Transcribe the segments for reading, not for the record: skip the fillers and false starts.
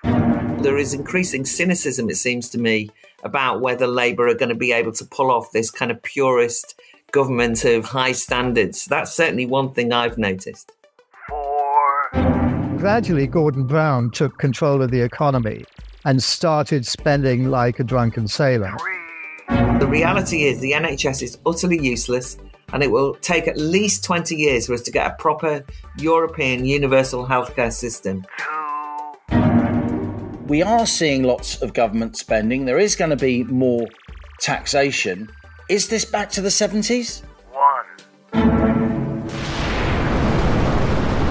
5. There is increasing cynicism, it seems to me, about whether Labour are going to be able to pull off this kind of purist government of high standards. That's certainly one thing I've noticed. 4. Gradually, Gordon Brown took control of the economy and started spending like a drunken sailor. 3. The reality is the NHS is utterly useless, and it will take at least 20 years for us to get a proper European universal healthcare system. 2. We are seeing lots of government spending. There is going to be more taxation. Is this back to the 70s? 1.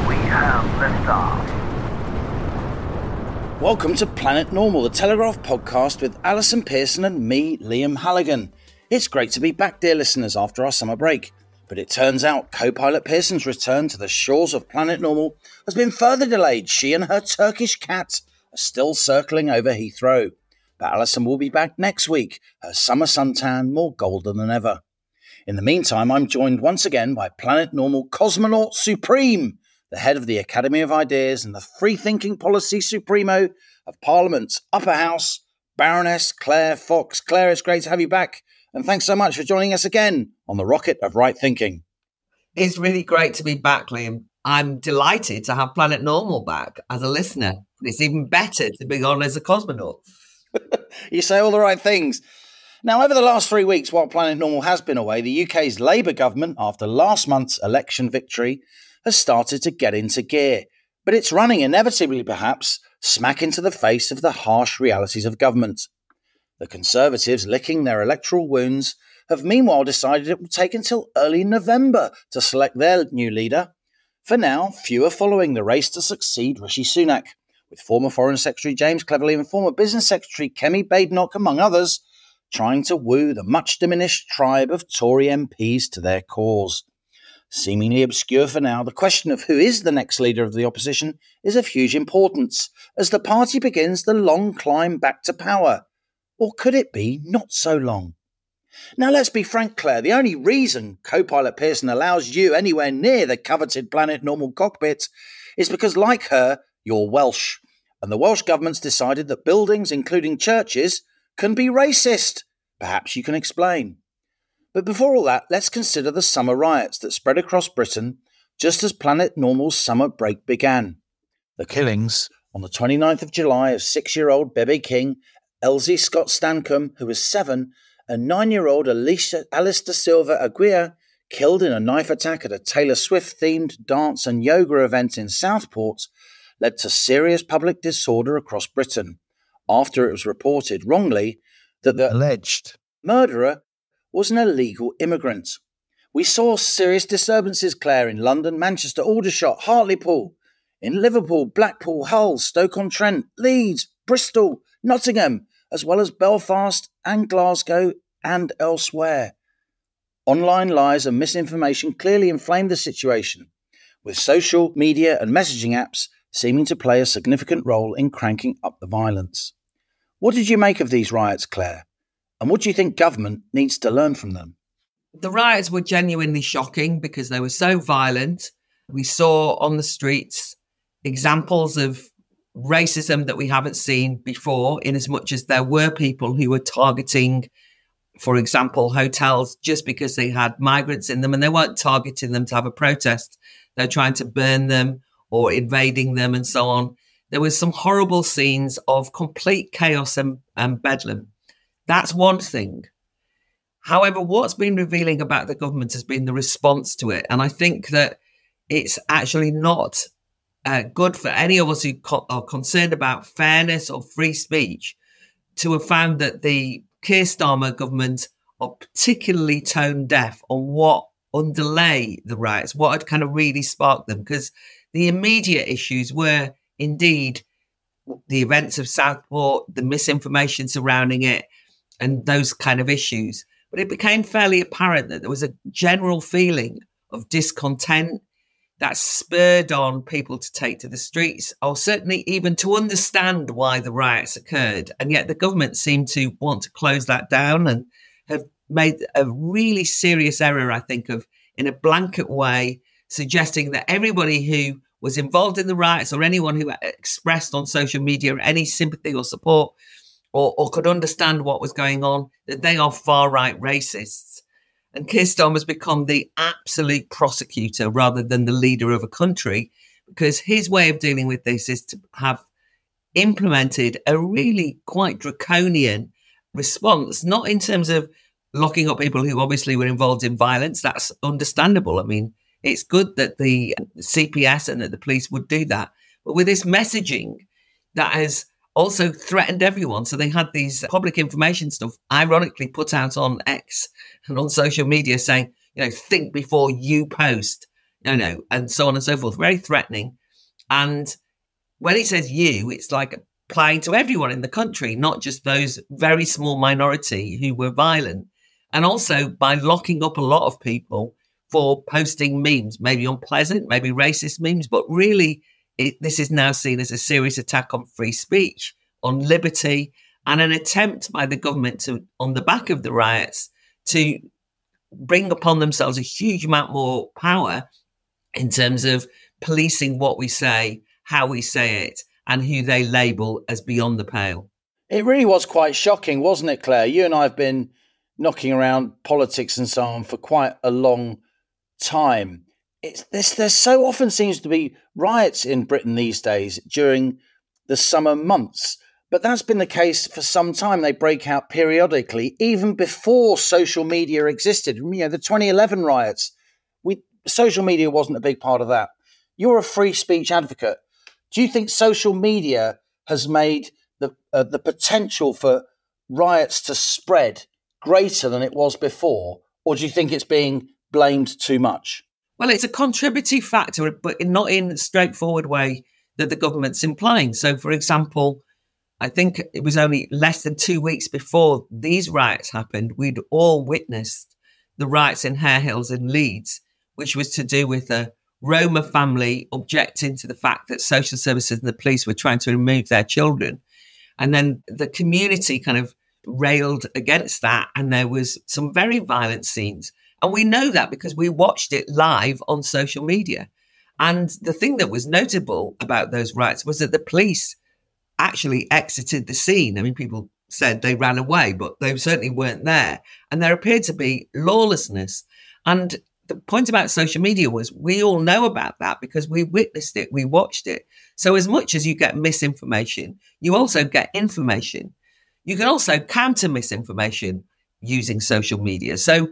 We have liftoff. Welcome to Planet Normal, the Telegraph podcast with Alison Pearson and me, Liam Halligan. It's great to be back, dear listeners, after our summer break. But it turns out co-pilot Pearson's return to the shores of Planet Normal has been further delayed. She and her Turkish cat are still circling over Heathrow. But Alison will be back next week, her summer suntan more golden than ever. In the meantime, I'm joined once again by Planet Normal Cosmonaut Supreme, the head of the Academy of Ideas and the free-thinking policy supremo of Parliament's upper house, Baroness Claire Fox. Claire, it's great to have you back, and thanks so much for joining us again on the rocket of right thinking. It's really great to be back, Liam. I'm delighted to have Planet Normal back as a listener. It's even better to be on as a cosmonaut. You say all the right things. Now, over the last 3 weeks, while Planet Normal has been away, the UK's Labour government, after last month's election victory, has started to get into gear. But it's running inevitably, perhaps, smack into the face of the harsh realities of government. The Conservatives, licking their electoral wounds, have meanwhile decided it will take until early November to select their new leader. For now, few are following the race to succeed Rishi Sunak, with former Foreign Secretary James Cleverly and former Business Secretary Kemi Badenoch, among others, trying to woo the much-diminished tribe of Tory MPs to their cause. Seemingly obscure for now, the question of who is the next leader of the opposition is of huge importance as the party begins the long climb back to power. Or could it be not so long? Now, let's be frank, Claire, the only reason co-pilot Pearson allows you anywhere near the coveted Planet Normal cockpit is because, like her, you're Welsh. And the Welsh government's decided that buildings, including churches, can be racist. Perhaps you can explain. But before all that, let's consider the summer riots that spread across Britain just as Planet Normal's summer break began. The killings on the 29th of July of 6-year-old Bebe King, Elsie Scott Stancombe, who was 7, and 9-year-old Alice da Silva Aguirre, killed in a knife attack at a Taylor Swift-themed dance and yoga event in Southport, led to serious public disorder across Britain after it was reported wrongly that the alleged murderer was an illegal immigrant. We saw serious disturbances, Claire, in London, Manchester, Aldershot, Hartlepool, in Liverpool, Blackpool, Hull, Stoke-on-Trent, Leeds, Bristol, Nottingham, as well as Belfast and Glasgow and elsewhere. Online lies and misinformation clearly inflamed the situation, with social media and messaging apps seeming to play a significant role in cranking up the violence. What did you make of these riots, Claire? And what do you think government needs to learn from them? The riots were genuinely shocking because they were so violent. We saw on the streets examples of racism that we haven't seen before, in as much as there were people who were targeting, for example, hotels just because they had migrants in them, and they weren't targeting them to have a protest. They're trying to burn them or invading them and so on. There was some horrible scenes of complete chaos and bedlam. That's one thing. However, what's been revealing about the government has been the response to it. And I think that it's actually not good for any of us who are concerned about fairness or free speech to have found that the Keir Starmer government are particularly tone deaf on what underlay the riots, what had kind of really sparked them. Because the immediate issues were indeed the events of Southport, the misinformation surrounding it, and those kind of issues. But it became fairly apparent that there was a general feeling of discontent that spurred on people to take to the streets, or certainly even to understand why the riots occurred. And yet the government seemed to want to close that down and have made a really serious error, I think, of, in a blanket way, suggesting that everybody who was involved in the riots or anyone who expressed on social media any sympathy or support or could understand what was going on, that they are far-right racists. And Keir Starmer has become the absolute prosecutor rather than the leader of a country, because his way of dealing with this is to have implemented a really quite draconian response, not in terms of locking up people who obviously were involved in violence. That's understandable. I mean, it's good that the CPS and that the police would do that. But with this messaging that has also threatened everyone. So they had these public information stuff ironically put out on X and on social media saying, think before you post, and so on and so forth. Very threatening. And when he says you, it's like applying to everyone in the country, not just those very small minority who were violent. And also by locking up a lot of people for posting memes, maybe unpleasant, maybe racist memes, but really this is now seen as a serious attack on free speech, on liberty, and an attempt by the government to, on the back of the riots, to bring upon themselves a huge amount more power in terms of policing what we say, how we say it, and who they label as beyond the pale. It really was quite shocking, wasn't it, Claire? You and I have been knocking around politics and so on for quite a long time. There so often seems to be riots in Britain these days during the summer months, but that's been the case for some time. They break out periodically, even before social media existed. The 2011 riots, social media wasn't a big part of that. You're a free speech advocate. Do you think social media has made the potential for riots to spread greater than it was before, or do you think it's being blamed too much? Well, it's a contributory factor, but not in a straightforward way that the government's implying. So, for example, I think it was only less than 2 weeks before these riots happened, we'd all witnessed the riots in Hare Hills in Leeds, which was to do with a Roma family objecting to the fact that social services and the police were trying to remove their children. And then the community kind of railed against that, and there was some very violent scenes. And we know that because we watched it live on social media. And the thing that was notable about those riots was that the police actually exited the scene. I mean, people said they ran away, but they certainly weren't there. And there appeared to be lawlessness. And the point about social media was we all know about that because we witnessed it, we watched it. So as much as you get misinformation, you also get information. You can also counter misinformation using social media. So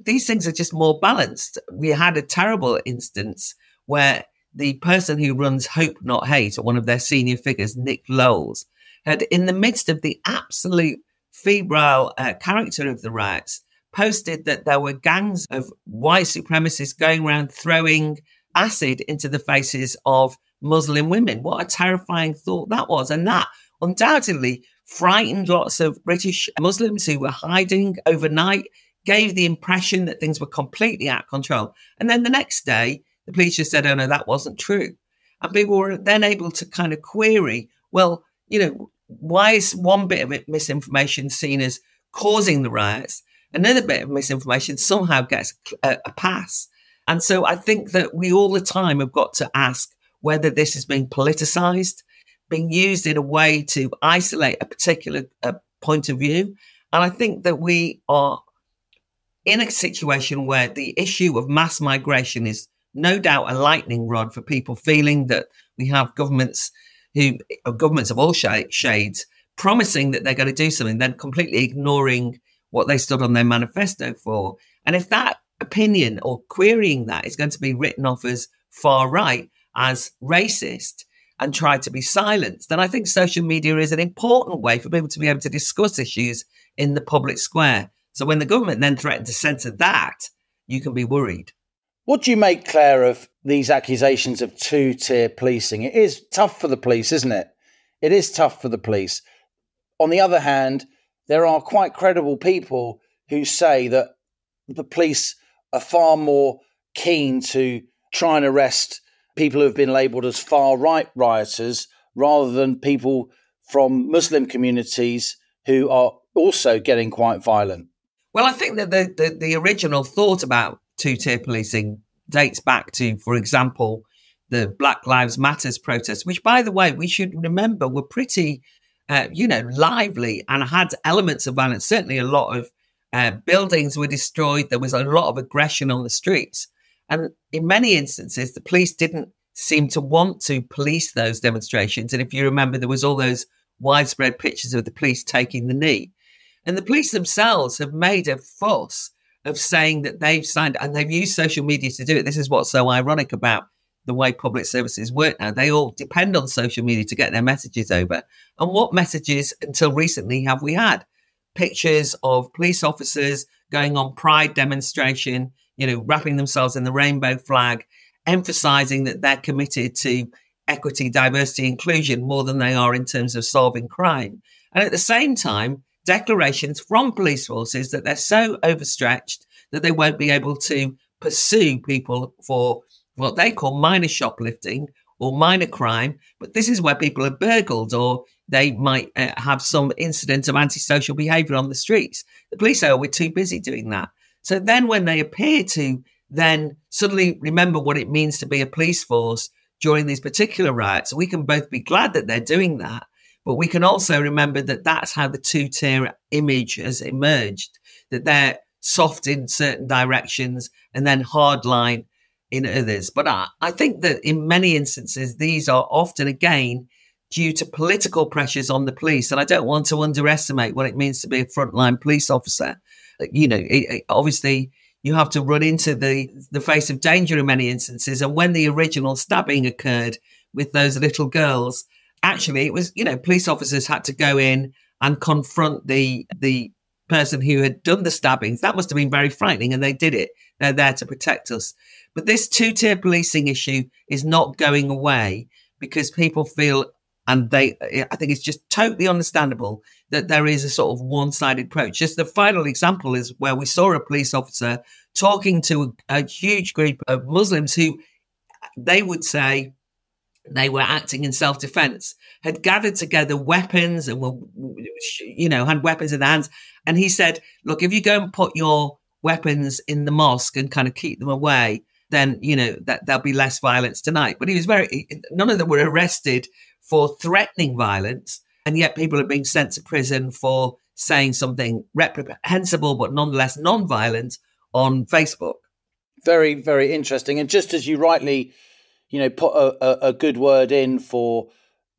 these things are just more balanced. We had a terrible instance where the person who runs Hope Not Hate, or one of their senior figures, Nick Lowles, had, in the midst of the absolute febrile character of the riots, posted that there were gangs of white supremacists going around throwing acid into the faces of Muslim women. What a terrifying thought that was. And that undoubtedly frightened lots of British Muslims who were hiding overnight, gave the impression that things were completely out of control. And then the next day, the police just said, oh, no, that wasn't true. And people were then able to kind of query, well, why is one bit of misinformation seen as causing the riots? Another bit of misinformation somehow gets a pass. And so I think that we all the time have got to ask whether this is being politicized, being used in a way to isolate a particular point of view. And I think that we are in a situation where the issue of mass migration is no doubt a lightning rod for people feeling that we have governments of all shades promising that they're going to do something, then completely ignoring what they stood on their manifesto for. And if that opinion or querying that is going to be written off as far right, as racist, and tried to be silenced, then I think social media is an important way for people to be able to discuss issues in the public square. So when the government then threatened to censor that, you can be worried. What do you make, Claire, of these accusations of two-tier policing? It is tough for the police, isn't it? It is tough for the police. On the other hand, there are quite credible people who say that the police are far more keen to try and arrest people who have been labelled as far-right rioters rather than people from Muslim communities who are also getting quite violent. Well, I think that the original thought about two-tier policing dates back to, for example, the Black Lives Matters protests, which, by the way, we should remember were pretty, lively and had elements of violence. Certainly a lot of buildings were destroyed. There was a lot of aggression on the streets. And in many instances, the police didn't seem to want to police those demonstrations. And if you remember, there was all those widespread pictures of the police taking the knee. And the police themselves have made a fuss of saying that they've signed, and they've used social media to do it. This is what's so ironic about the way public services work now. They all depend on social media to get their messages over. And what messages until recently have we had? Pictures of police officers going on Pride demonstration, wrapping themselves in the rainbow flag, emphasizing that they're committed to equity, diversity, inclusion more than they are in terms of solving crime. And at the same time, declarations from police forces that they're so overstretched that they won't be able to pursue people for what they call minor shoplifting or minor crime. But this is where people are burgled, or they might have some incident of antisocial behaviour on the streets. The police say, we're too busy doing that. So then when they appear to then suddenly remember what it means to be a police force during these particular riots, we can both be glad that they're doing that, but we can also remember that that's how the two-tier image has emerged, that they're soft in certain directions and then hardline in others. But I think that in many instances, these are often, again, due to political pressures on the police. And I don't want to underestimate what it means to be a frontline police officer. Obviously, you have to run into the face of danger in many instances. And when the original stabbing occurred with those little girls, actually, it was, police officers had to go in and confront the person who had done the stabbings. That must have been very frightening, and they did it. They're there to protect us. But this two-tier policing issue is not going away because people feel, and I think it's just totally understandable, that there is a sort of one-sided approach. Just the final example is where we saw a police officer talking to a huge group of Muslims who they would say they were acting in self-defense, had gathered together weapons and were, had weapons in their hands. And he said, look, if you go and put your weapons in the mosque and kind of keep them away, then, that there'll be less violence tonight. But none of them were arrested for threatening violence. And yet people are being sent to prison for saying something reprehensible, but nonetheless non-violent on Facebook. Very, very interesting. And just as you rightly, put a good word in for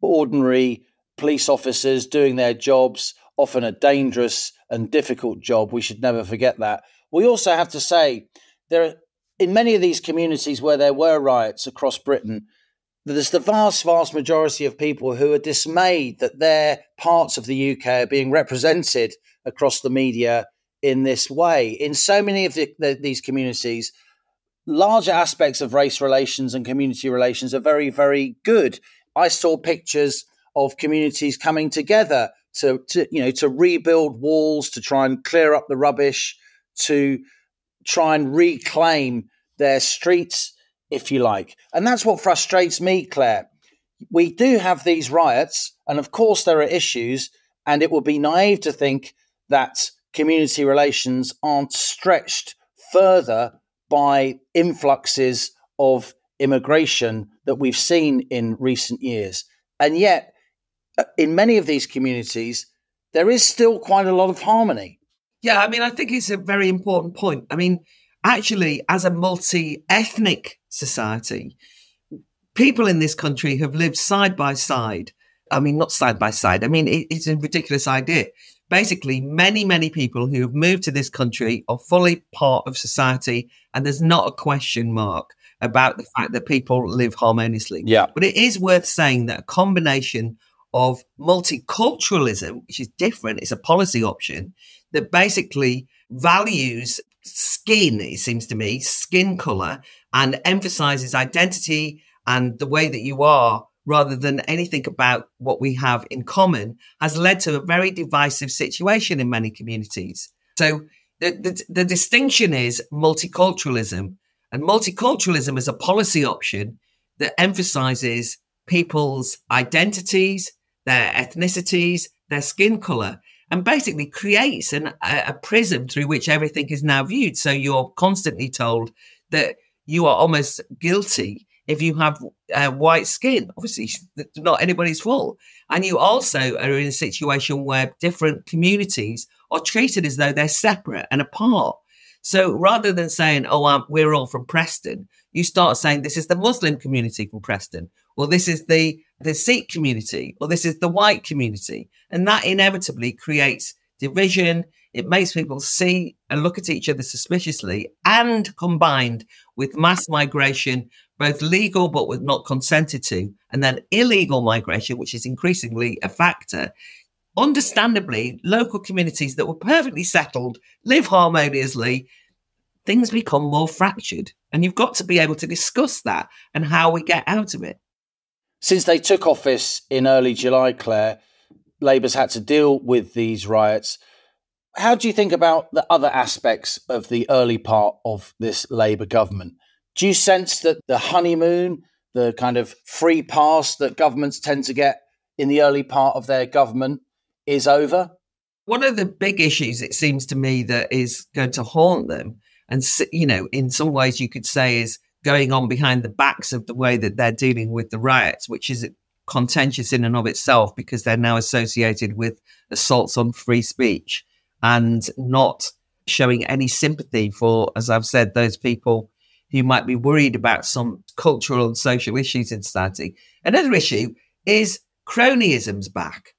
ordinary police officers doing their jobs, often a dangerous and difficult job. We should never forget that. We also have to say in many of these communities where there were riots across Britain, there's the vast, vast majority of people who are dismayed that their parts of the UK are being represented across the media in this way. In so many of these communities, larger aspects of race relations and community relations are very, very good. I saw pictures of communities coming together to rebuild walls, to try and clear up the rubbish, to try and reclaim their streets, if you like. And that's what frustrates me, Claire. We do have these riots, and of course there are issues, and it would be naive to think that community relations aren't stretched further by influxes of immigration that we've seen in recent years. And yet, in many of these communities, there is still quite a lot of harmony. Yeah, I think it's a very important point. Actually, as a multi-ethnic society, people in this country have lived side by side. Not side by side. It's a ridiculous idea. Basically, many, many people who have moved to this country are fully part of society, and there's not a question mark about the fact that people live harmoniously. Yeah. But it is worth saying that a combination of multiculturalism, which is different, it's a policy option, that basically values skin, it seems to me, skin colour, and emphasises identity and the way that you are, rather than anything about what we have in common, has led to a very divisive situation in many communities. So the distinction is multiculturalism, and multiculturalism is a policy option that emphasises people's identities, their ethnicities, their skin colour, and basically creates a prism through which everything is now viewed. So you're constantly told that you are almost guilty if you have white skin. Obviously, not anybody's fault. And you also are in a situation where different communities are treated as though they're separate and apart. So rather than saying, we're all from Preston, you start saying this is the Muslim community from Preston, or this is the Sikh community, or this is the white community. And that inevitably creates division. It makes people see and look at each other suspiciously, and combined with mass migration, both legal but with not consented to, and then illegal migration, which is increasingly a factor. Understandably, local communities that were perfectly settled, live harmoniously, things become more fractured. And you've got to be able to discuss that and how we get out of it. Since they took office in early July, Claire, Labour's had to deal with these riots. How do you think about the other aspects of the early part of this Labour government? Do you sense that the honeymoon, the kind of free pass that governments tend to get in the early part of their government is over? One of the big issues, it seems to me, that is going to haunt them, and, in some ways you could say is going on behind the backs of the way that they're dealing with the riots, which is contentious in and of itself because they're now associated with assaults on free speech and not showing any sympathy for, as I've said, those people who might be worried about some cultural and social issues in society. Another issue is cronyism's back.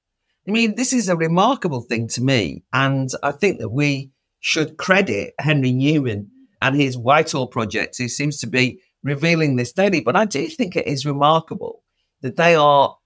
I mean, this is a remarkable thing to me. And I think that we should credit Henry Newman and his Whitehall project, who seems to be revealing this daily. But I do think it is remarkable that they are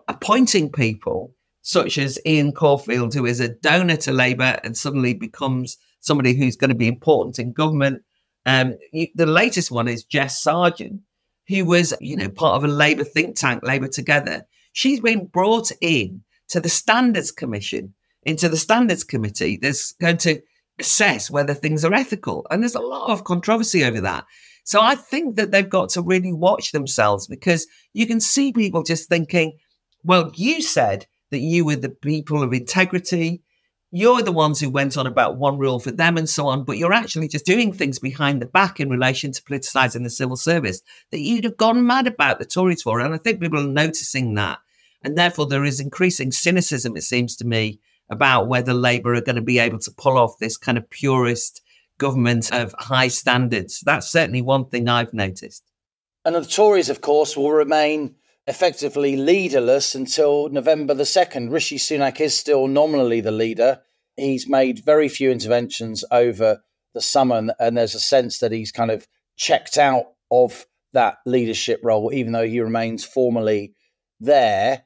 appointing people such as Ian Caulfield, who is a donor to Labour and suddenly becomes somebody who's going to be important in government. The latest one is Jess Sargent, who was, part of a Labour think tank, Labour Together. She's been brought in to the Standards Commission, into the Standards Committee that's going to assess whether things are ethical. And there's a lot of controversy over that. So I think that they've got to really watch themselves, because you can see people just thinking, well, you said that you were the people of integrity. You're the ones who went on about one rule for them and so on, but you're actually just doing things behind the back in relation to politicising the civil service that you'd have gone mad about the Tories for. And I think people are noticing that. And therefore, there is increasing cynicism, it seems to me, about whether Labour are going to be able to pull off this kind of purist government of high standards. That's certainly one thing I've noticed. And the Tories, of course, will remain effectively leaderless until November the 2nd. Rishi Sunak is still nominally the leader. He's made very few interventions over the summer, and there's a sense that he's kind of checked out of that leadership role, even though he remains formally there.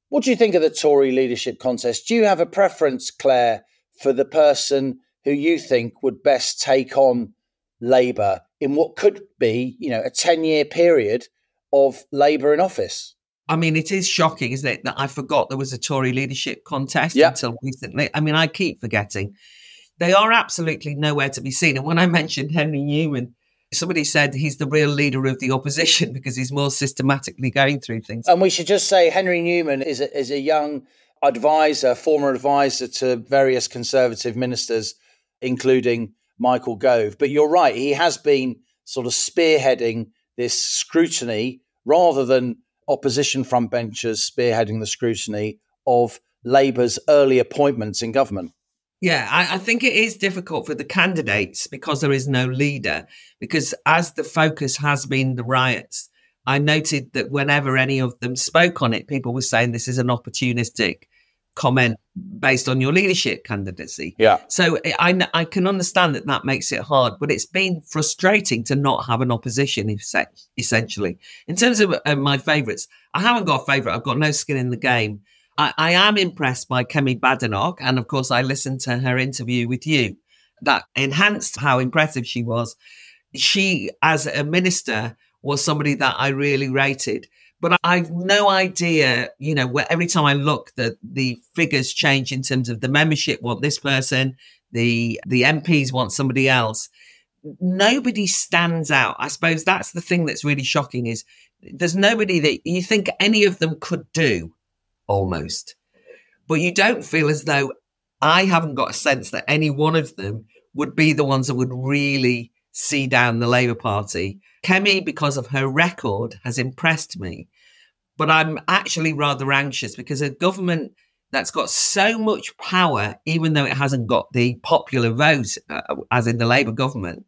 What do you think of the Tory leadership contest? Do you have a preference, Claire, for the person who you think would best take on Labour in what could be, a 10-year period of Labour in office? I mean, it is shocking, isn't it, that I forgot there was a Tory leadership contest until recently. I mean, I keep forgetting. They are absolutely nowhere to be seen. And when I mentioned Henry Newman, somebody said he's the real leader of the opposition because he's more systematically going through things. And we should just say Henry Newman is a young advisor, former advisor to various Conservative ministers, including Michael Gove. But you're right, he has been sort of spearheading this scrutiny rather than opposition frontbenchers spearheading the scrutiny of Labour's early appointments in government. Yeah, I think it is difficult for the candidates because there is no leader. Because as the focus has been the riots, I noted that whenever any of them spoke on it, people were saying this is an opportunistic comment based on your leadership candidacy. Yeah. So I can understand that makes it hard, but it's been frustrating to not have an opposition, essentially. In terms of my favourites, I haven't got a favourite. I've got no skin in the game. I am impressed by Kemi Badenoch, and of course I listened to her interview with you. That enhanced how impressive she was. She, as a minister, was somebody that I really rated. But I've no idea, where every time I look, the figures change in terms of the membership want this person, the MPs want somebody else. Nobody stands out. I suppose that's the thing that's really shocking is there's nobody that you think any of them could do. Almost. But you don't feel as though I haven't got a sense that any one of them would be the ones that would really see down the Labour Party. Kemi, because of her record, has impressed me. But I'm actually rather anxious because a government that's got so much power, even though it hasn't got the popular vote, as in the Labour government,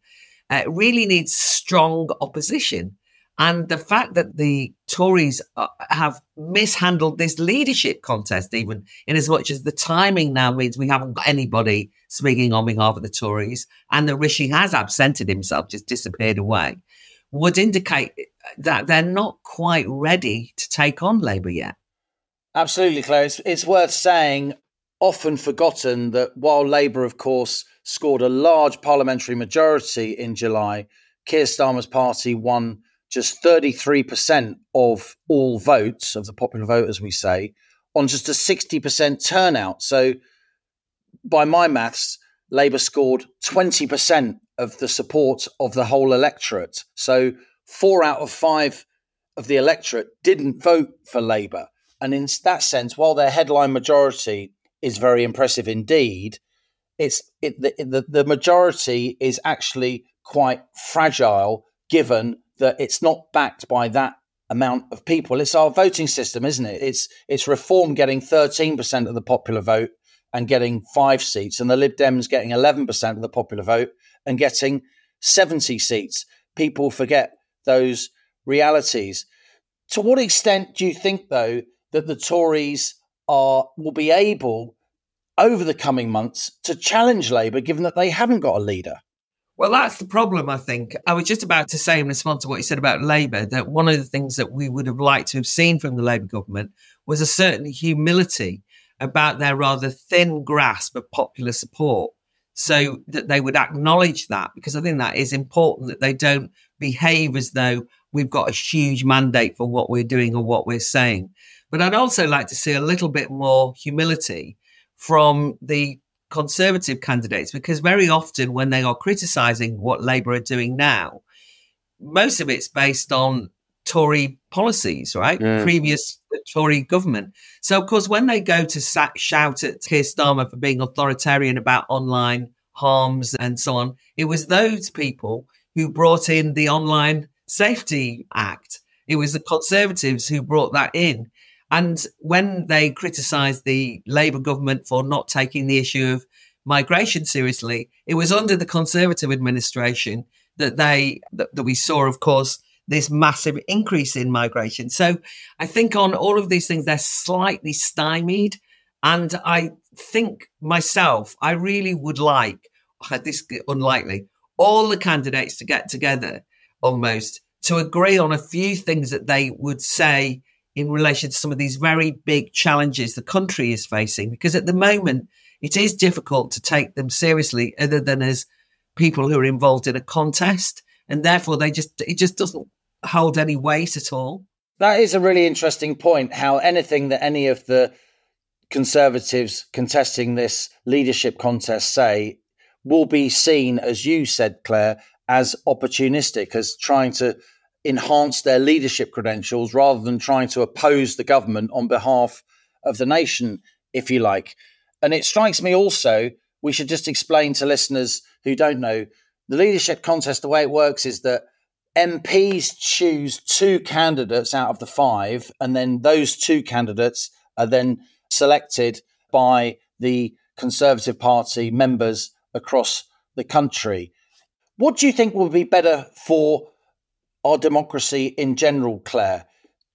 really needs strong opposition. And the fact that the Tories have mishandled this leadership contest, even in as much as the timing now means we haven't got anybody speaking on behalf of the Tories, and the Rishi has absented himself, just disappeared away, would indicate that they're not quite ready to take on Labour yet. Absolutely, Claire. It's worth saying, often forgotten, that while Labour, of course, scored a large parliamentary majority in July, Keir Starmer's party won just 33% of all votes, of the popular vote, as we say, on just a 60% turnout. So by my maths, Labour scored 20% of the support of the whole electorate. So 4 out of 5 of the electorate didn't vote for Labour. And in that sense, while their headline majority is very impressive indeed, the majority is actually quite fragile, given that it's not backed by that amount of people. It's our voting system, isn't it? It's Reform getting 13% of the popular vote and getting 5 seats, and the Lib Dems getting 11% of the popular vote and getting 70 seats. People forget those realities. To what extent do you think, though, that the Tories will be able, over the coming months, to challenge Labour, given that they haven't got a leader? Well, that's the problem, I think. I was just about to say, in response to what you said about Labour, that one of the things that we would have liked to have seen from the Labour government was a certain humility about their rather thin grasp of popular support, so that they would acknowledge that, because I think that is important, that they don't behave as though we've got a huge mandate for what we're doing or what we're saying. But I'd also like to see a little bit more humility from the Conservative candidates, because very often when they are criticising what Labour are doing now, most of it's based on Tory policies, right? Yeah. Previous Tory government. So, of course, when they go to shout at Keir Starmer for being authoritarian about online harms and so on, it was those people who brought in the Online Safety Act. It was the Conservatives who brought that in. And when they criticised the Labour government for not taking the issue of migration seriously, it was under the Conservative administration that we saw, of course, this massive increase in migration. So I think on all of these things, they're slightly stymied. And I think myself, I really would like, this unlikely, all the candidates to get together almost to agree on a few things that they would say in relation to some of these very big challenges the country is facing, because at the moment it is difficult to take them seriously other than as people who are involved in a contest, and therefore it just doesn't hold any weight at all. That is a really interesting point, how anything that any of the Conservatives contesting this leadership contest say will be seen, as you said, Claire, as opportunistic, as trying to enhance their leadership credentials rather than trying to oppose the government on behalf of the nation, if you like. And it strikes me also, we should just explain to listeners who don't know, the leadership contest, the way it works is that MPs choose 2 candidates out of the 5, and then those 2 candidates are then selected by the Conservative Party members across the country. What do you think would be better for our democracy in general, Claire?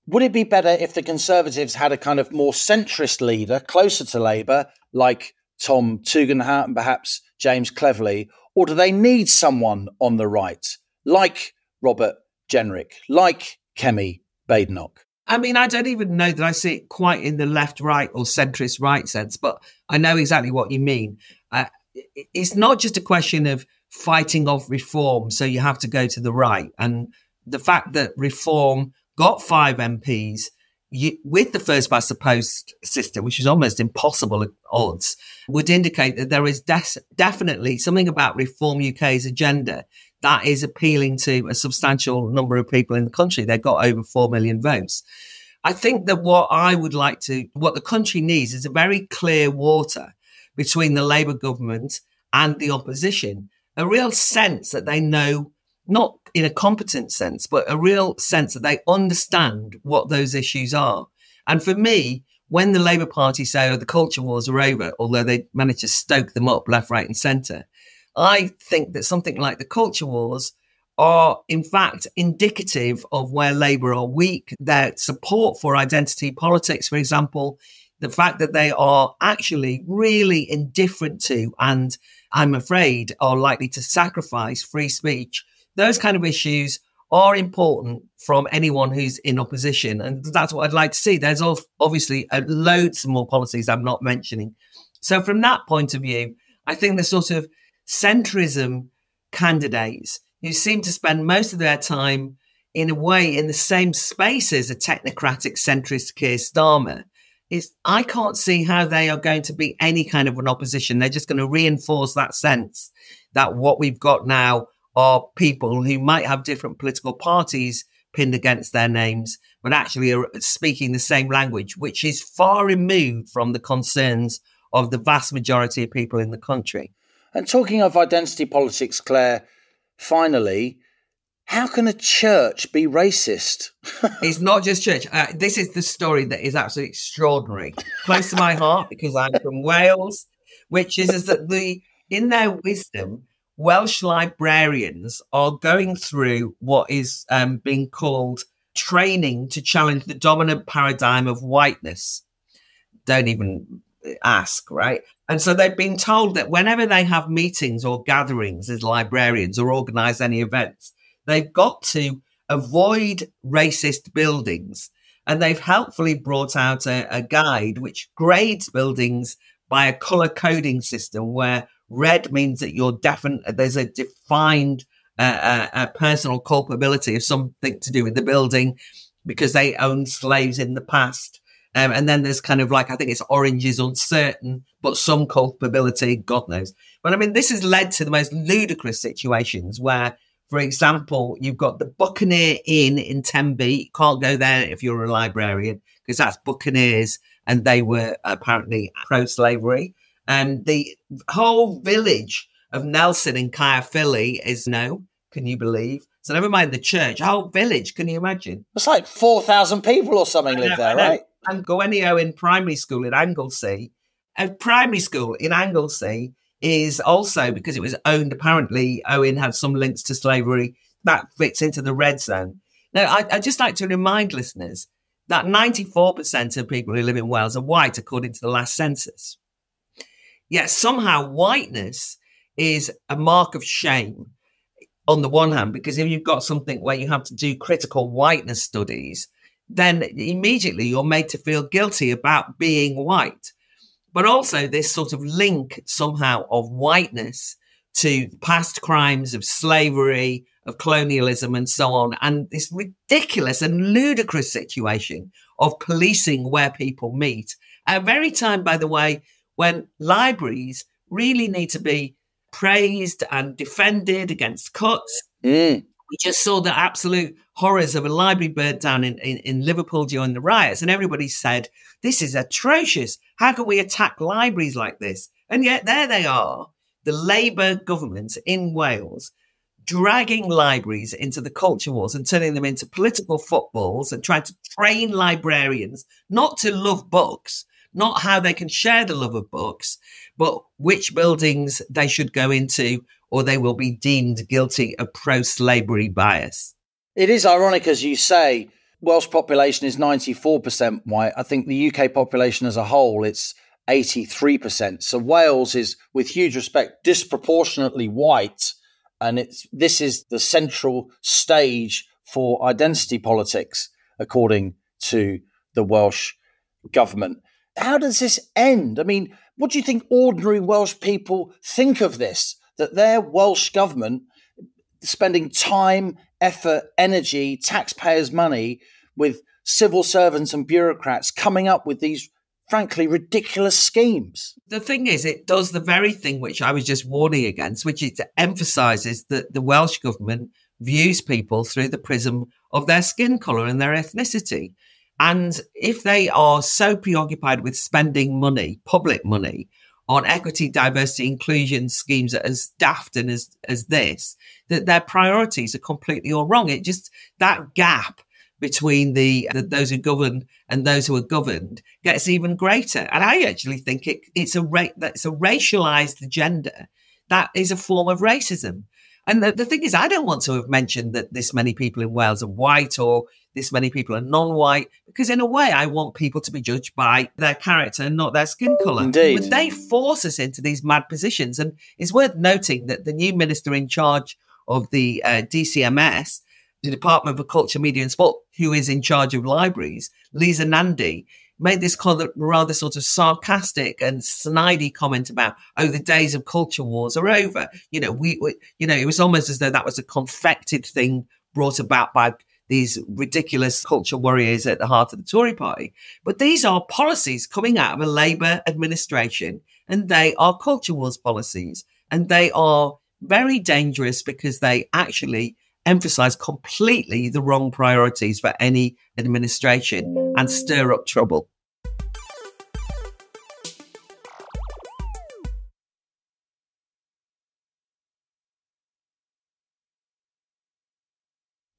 Would it be better if the Conservatives had a kind of more centrist leader, closer to Labour, like Tom Tugendhat and perhaps James Cleverly, or do they need someone on the right, like Robert Jenrick, like Kemi Badenoch? I mean, I don't even know that I see it quite in the left-right or centrist-right sense, but I know exactly what you mean. It's not just a question of fighting off Reform, so you have to go to the right. And the fact that Reform got 5 MPs with the first past the post system, which is almost impossible at odds, would indicate that there is definitely something about Reform UK's agenda that is appealing to a substantial number of people in the country. They've got over 4 million votes. I think that what the country needs is a very clear water between the Labour government and the opposition. a real sense that they know, not in a competent sense, but a real sense that they understand what those issues are. And for me, when the Labour Party say, oh, the culture wars are over, although they managed to stoke them up left, right and centre, I think that something like the culture wars are, in fact, indicative of where Labour are weak. Their support for identity politics, for example, the fact that they are actually really indifferent to, and I'm afraid are likely to sacrifice free speech. Those kind of issues are important from anyone who's in opposition. And that's what I'd like to see. There's obviously loads more policies I'm not mentioning. So from that point of view, I think the sort of centrism candidates who seem to spend most of their time in a way in the same space as a technocratic centrist Keir Starmer, I can't see how they are going to be any kind of an opposition. They're just going to reinforce that sense that what we've got now are people who might have different political parties pinned against their names, but actually are speaking the same language, which is far removed from the concerns of the vast majority of people in the country. And talking of identity politics, Claire, finally, how can a church be racist? It's not just church. This is the story that is absolutely extraordinary, close to my heart because I'm from Wales, which is that in their wisdom, Welsh librarians are going through what is being called training to challenge the dominant paradigm of whiteness. Don't even ask, right? And so they've been told that whenever they have meetings or gatherings as librarians or organise any events, they've got to avoid racist buildings. And they've helpfully brought out a guide which grades buildings by a colour coding system where red means that there's a defined personal culpability of something to do with the building because they owned slaves in the past. And then there's kind of like, I think it's orange is uncertain, but some culpability, God knows. But I mean, this has led to the most ludicrous situations where, for example, you've got the Buccaneer Inn in Tenby. You can't go there if you're a librarian because that's Buccaneers and they were apparently pro-slavery. And the whole village of Nelson in Caerphilly is no, can you believe? So never mind the church, a whole village, can you imagine? It's like 4,000 people or something live there, right? And Gwenio in primary school in Anglesey. A primary school in Anglesey is also, because it was owned, apparently, Owen had some links to slavery, that fits into the red zone. Now, I'd just like to remind listeners that 94% of people who live in Wales are white, according to the last census. Yet somehow whiteness is a mark of shame on the one hand, because if you've got something where you have to do critical whiteness studies, then immediately you're made to feel guilty about being white. But also this sort of link somehow of whiteness to past crimes of slavery, of colonialism and so on. And this ridiculous and ludicrous situation of policing where people meet. At a very time, by the way, when libraries really need to be praised and defended against cuts. We just saw the absolute horrors of a library burnt down in Liverpool during the riots. And everybody said, this is atrocious. How can we attack libraries like this? And yet there they are, the Labour government in Wales, dragging libraries into the culture wars and turning them into political footballs and trying to train librarians not to love books, not how they can share the love of books, but which buildings they should go into or they will be deemed guilty of pro-slavery bias. It is ironic, as you say, Welsh population is 94% white. I think the UK population as a whole, it's 83%. So Wales is, with huge respect, disproportionately white. And this is the central stage for identity politics, according to the Welsh government. How does this end? I mean, what do you think ordinary Welsh people think of this? That their Welsh government spending time, effort, energy, taxpayers' money with civil servants and bureaucrats coming up with these, frankly, ridiculous schemes. The thing is, it does the very thing which I was just warning against, which is it emphasises that the Welsh government views people through the prism of their skin colour and their ethnicity. And if they are so preoccupied with spending money, public money, on equity, diversity, inclusion schemes that are as daft and as this, that their priorities are completely all wrong. It just, that gap between those who govern and those who are governed gets even greater. And I actually think it's a racialized agenda that is a form of racism. And the thing is, I don't want to have mentioned that this many people in Wales are white or this many people are non-white, because in a way, I want people to be judged by their character and not their skin colour. Indeed. But they force us into these mad positions. And it's worth noting that the new minister in charge of the DCMS, the Department of Culture, Media and Sport, who is in charge of libraries, Lisa Nandy, made this rather sort of sarcastic and snidey comment about, the days of culture wars are over. It was almost as though that was a confected thing brought about by these ridiculous culture warriors at the heart of the Tory party. But these are policies coming out of a Labour administration, and they are culture wars policies. And they are very dangerous because they actually emphasize completely the wrong priorities for any administration and stir up trouble.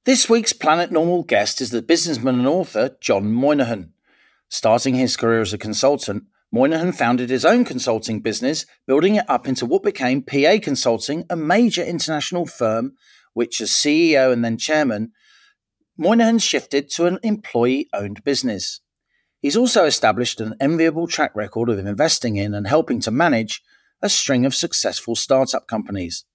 This week's Planet Normal guest is the businessman and author Jon Moynihan. Starting his career as a consultant, Moynihan founded his own consulting business, building it up into what became PA Consulting, a major international firm, which as CEO and then chairman, Moynihan shifted to an employee-owned business. He's also established an enviable track record of investing in and helping to manage a string of successful startup companies.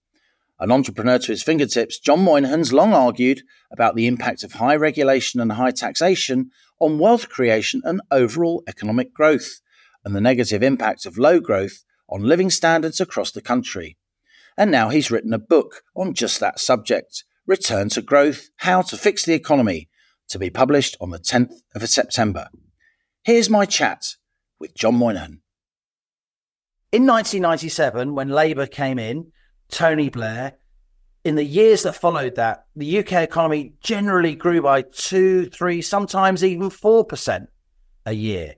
An entrepreneur to his fingertips, Jon Moynihan's long argued about the impact of high regulation and high taxation on wealth creation and overall economic growth, and the negative impact of low growth on living standards across the country. And now he's written a book on just that subject, Return to Growth, How to Fix the Economy, to be published on the 10th of September. Here's my chat with Jon Moynihan. In 1997, when Labour came in, Tony Blair, in the years that followed that, the UK economy generally grew by 2, 3, sometimes even 4% a year.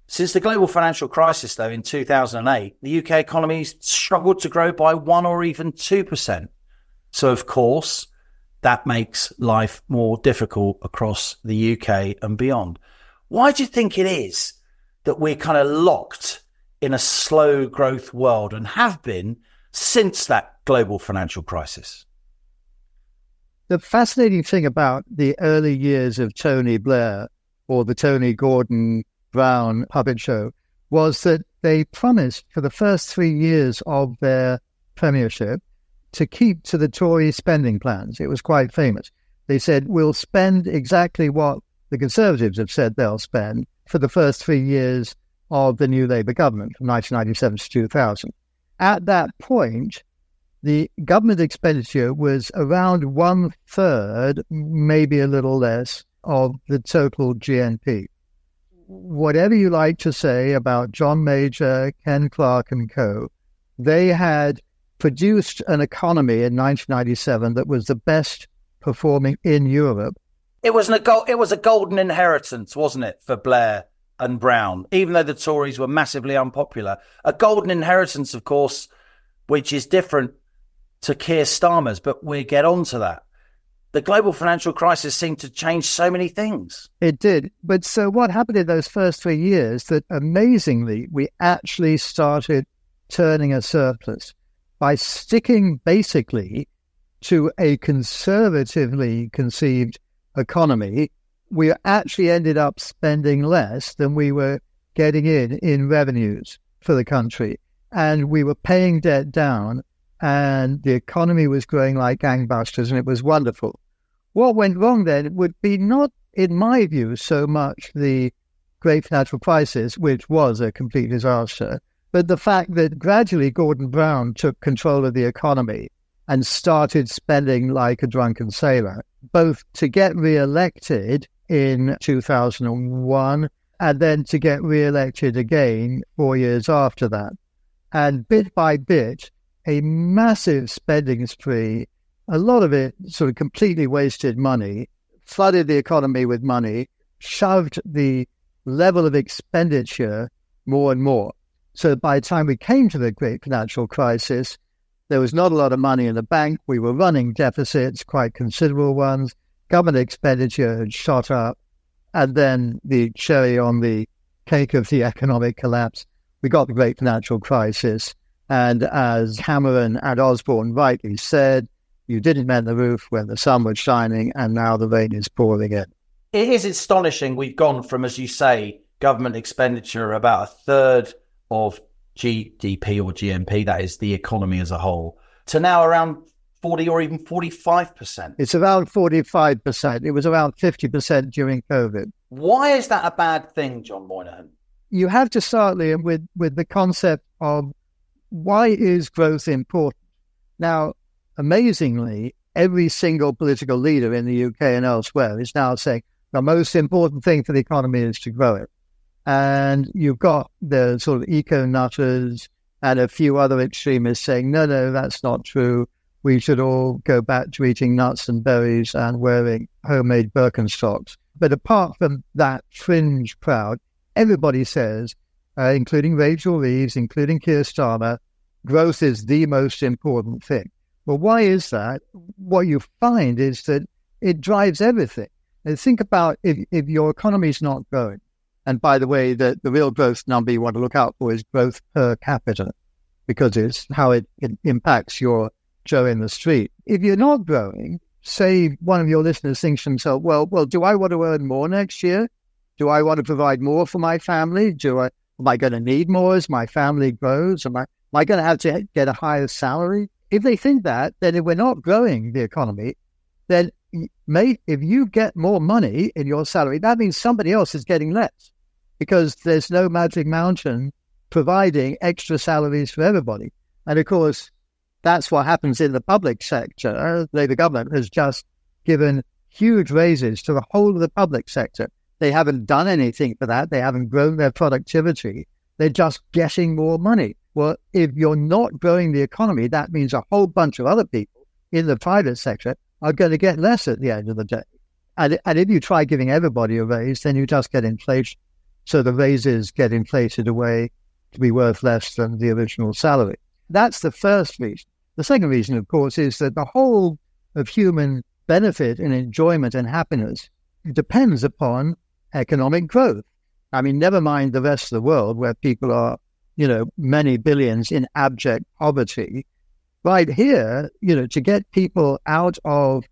Since the global financial crisis, though, in 2008, the UK economy struggled to grow by 1 or even 2%. So, of course, that makes life more difficult across the UK and beyond. Why do you think it is that we're kind of locked in a slow growth world and have been since that global financial crisis? The fascinating thing about the early years of Tony Blair, or the Tony Gordon Brown puppet show, was that they promised for the first 3 years of their premiership to keep to the Tory spending plans. It was quite famous. They said, we'll spend exactly what the Conservatives have said they'll spend for the first 3 years of the new Labour government from 1997 to 2000. At that point, the government expenditure was around 1/3, maybe a little less, of the total GNP. Whatever you like to say about John Major, Ken Clarke and co., they had produced an economy in 1997 that was the best performing in Europe. It was a golden inheritance, wasn't it, for Blair and Brown, even though the Tories were massively unpopular. A golden inheritance, of course, which is different to Keir Starmer's, but we'll get on to that. The global financial crisis seemed to change so many things. It did. But so what happened in those first 3 years, that amazingly, we actually started turning a surplus by sticking basically to a conservatively conceived economy. We actually ended up spending less than we were getting in revenues for the country. And we were paying debt down, and the economy was growing like gangbusters, and it was wonderful. What went wrong then would be not, in my view, so much the great financial crisis, which was a complete disaster, but the fact that gradually Gordon Brown took control of the economy and started spending like a drunken sailor, both to get re-elected in 2001 and then to get re-elected again 4 years after that. And bit by bit, a massive spending spree, a lot of it sort of completely wasted money, flooded the economy with money, shoved the level of expenditure more and more. So by the time we came to the great financial crisis, there was not a lot of money in the bank. We were running deficits, quite considerable ones. Government expenditure had shot up. And then the cherry on the cake of the economic collapse, we got the great financial crisis. And as Cameron and Osborne rightly said, you didn't mend the roof when the sun was shining, and now the rain is pouring in. It is astonishing. We've gone from, as you say, government expenditure about a third of GDP or GNP, that is the economy as a whole, to now around 40 or even 45%. It's around 45%. It was around 50% during COVID. Why is that a bad thing, Jon Moynihan? You have to start, Liam, with the concept of why is growth important? Now, amazingly, every single political leader in the UK and elsewhere is now saying the most important thing for the economy is to grow it. And you've got the sort of eco-nutters and a few other extremists saying, no, that's not true. We should all go back to eating nuts and berries and wearing homemade Birkenstocks. But apart from that fringe crowd, everybody says, including Rachel Reeves, including Keir Starmer, growth is the most important thing. Well, why is that? What you find is that it drives everything. And think about if your economy is not growing. And by the way, the real growth number you want to look out for is growth per capita, because it's how it impacts your Joe in the street. If you're not growing, say one of your listeners thinks to himself, well, do I want to earn more next year? Do I want to provide more for my family? Am I going to need more as my family grows? Am I going to have to get a higher salary? If they think that, then if we're not growing the economy, then if you get more money in your salary, that means somebody else is getting less, because there's no magic mountain providing extra salaries for everybody. And of course, that's what happens in the public sector. The Labour government has just given huge raises to the whole of the public sector. They haven't done anything for that. They haven't grown their productivity. They're just getting more money. Well, if you're not growing the economy, that means a whole bunch of other people in the private sector are going to get less at the end of the day. And if you try giving everybody a raise, then you just get inflation. So the raises get inflated away to be worth less than the original salary. That's the first reason. The second reason, of course, is that the whole of human benefit and enjoyment and happiness depends upon economic growth. I mean, never mind the rest of the world where people are, many billions in abject poverty. Right here, to get people out of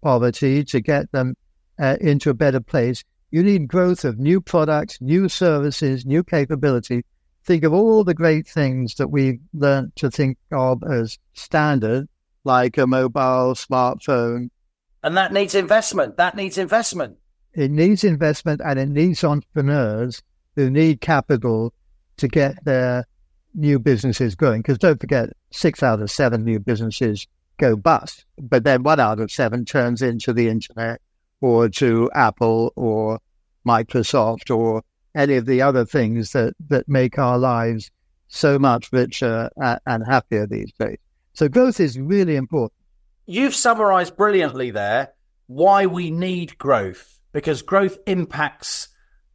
poverty, to get them into a better place, you need growth of new products, new services, new capability. Think of all the great things that we've learned to think of as standard, like a mobile smartphone. And that needs investment. It needs investment, and it needs entrepreneurs who need capital to get their new businesses going. Because don't forget, 6 out of 7 new businesses go bust. But then 1 out of 7 turns into the internet or to Apple or Microsoft or any of the other things that make our lives so much richer and happier these days. So growth is really important. You've summarized brilliantly there why we need growth, because growth impacts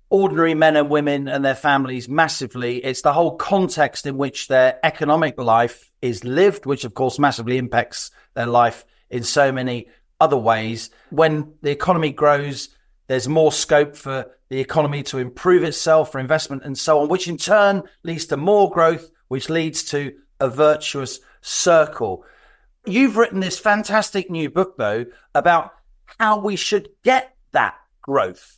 ordinary men and women and their families massively. It's the whole context in which their economic life is lived, which of course massively impacts their life in so many other ways. When the economy grows, there's more scope for the economy to improve itself, for investment and so on, which in turn leads to more growth, which leads to a virtuous circle. You've written this fantastic new book, though, about how we should get that growth.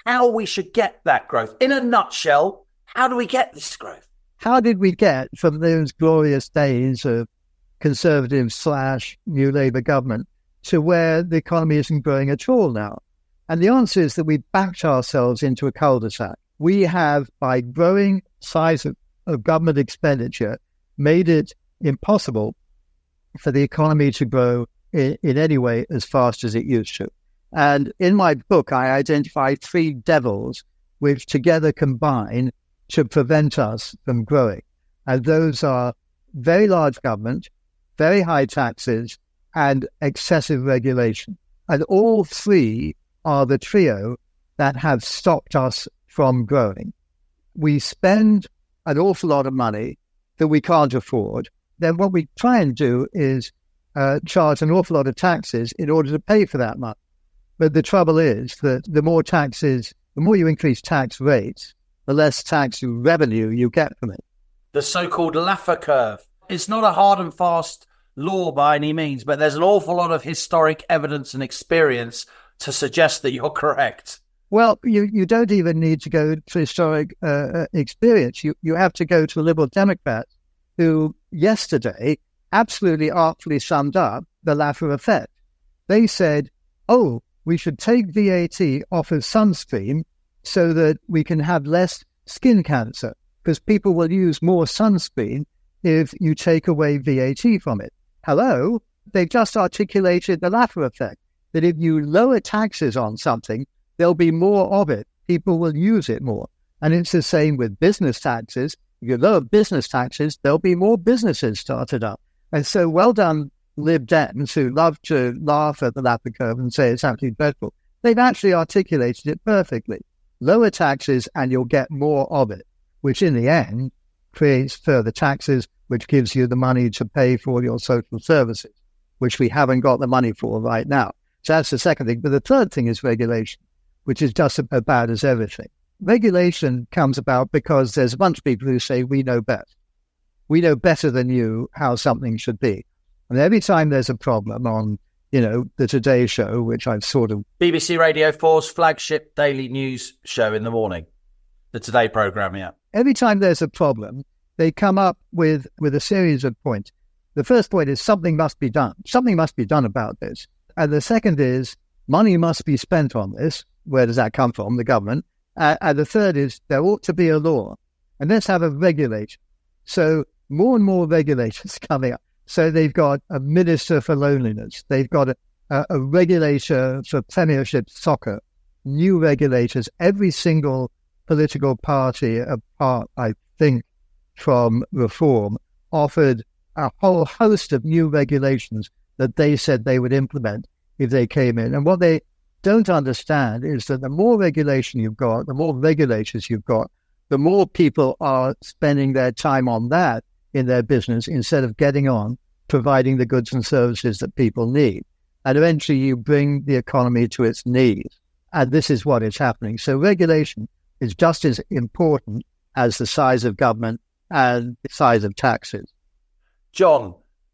In a nutshell, how do we get this growth? How did we get from those glorious days of Conservative/New Labour government to where the economy isn't growing at all now? And the answer is that we backed ourselves into a cul-de-sac. We have, by growing size of government expenditure, made it impossible for the economy to grow in any way as fast as it used to. And in my book, I identify 3 devils which together combine to prevent us from growing. And those are very large government, very high taxes, and excessive regulation. And all 3 are the trio that have stopped us from growing. We spend an awful lot of money that we can't afford, then what we try and do is charge an awful lot of taxes in order to pay for that money. But the trouble is that the more you increase tax rates, the less tax revenue you get from it. The so-called Laffer curve. It's not a hard and fast law by any means, but there's an awful lot of historic evidence and experience to suggest that you're correct. Well, you don't even need to go to historic experience. You have to go to a Liberal Democrat who yesterday absolutely artfully summed up the Laffer effect. They said, oh, we should take VAT off of sunscreen so that we can have less skin cancer, because people will use more sunscreen if you take away VAT from it. Hello? They've just articulated the Laffer effect, that if you lower taxes on something, there'll be more of it. People will use it more. And it's the same with business taxes. If you lower business taxes, there'll be more businesses started up. And so well done, Lib Dems, who love to laugh at the Laffer curve and say it's absolutely dreadful. They've actually articulated it perfectly. Lower taxes and you'll get more of it, which in the end creates further taxes, which gives you the money to pay for your social services, which we haven't got the money for right now. So that's the second thing. But the third thing is regulation, which is just as bad as everything. Regulation comes about because there's a bunch of people who say, we know best. We know better than you how something should be. And every time there's a problem on, the Today Show, which I've sort of... BBC Radio 4's flagship daily news show in the morning. The Today programme, yeah. Every time there's a problem, they come up with a series of points. The first point is something must be done. Something must be done about this. And the second is money must be spent on this. Where does that come from? The government. And the third is there ought to be a law. And let's have a regulation. So more and more regulators coming up. So they've got a minister for loneliness. They've got a regulator for Premiership soccer. New regulators. Every single political party, apart, I think, from reform, offered a whole host of new regulations that they said they would implement if they came in. And what they don't understand is that the more regulation you've got, the more regulators you've got, the more people are spending their time on that in their business instead of getting on providing the goods and services that people need. And eventually you bring the economy to its knees. And this is what is happening. So regulation is just as important as the size of government and the size of taxes. Jon,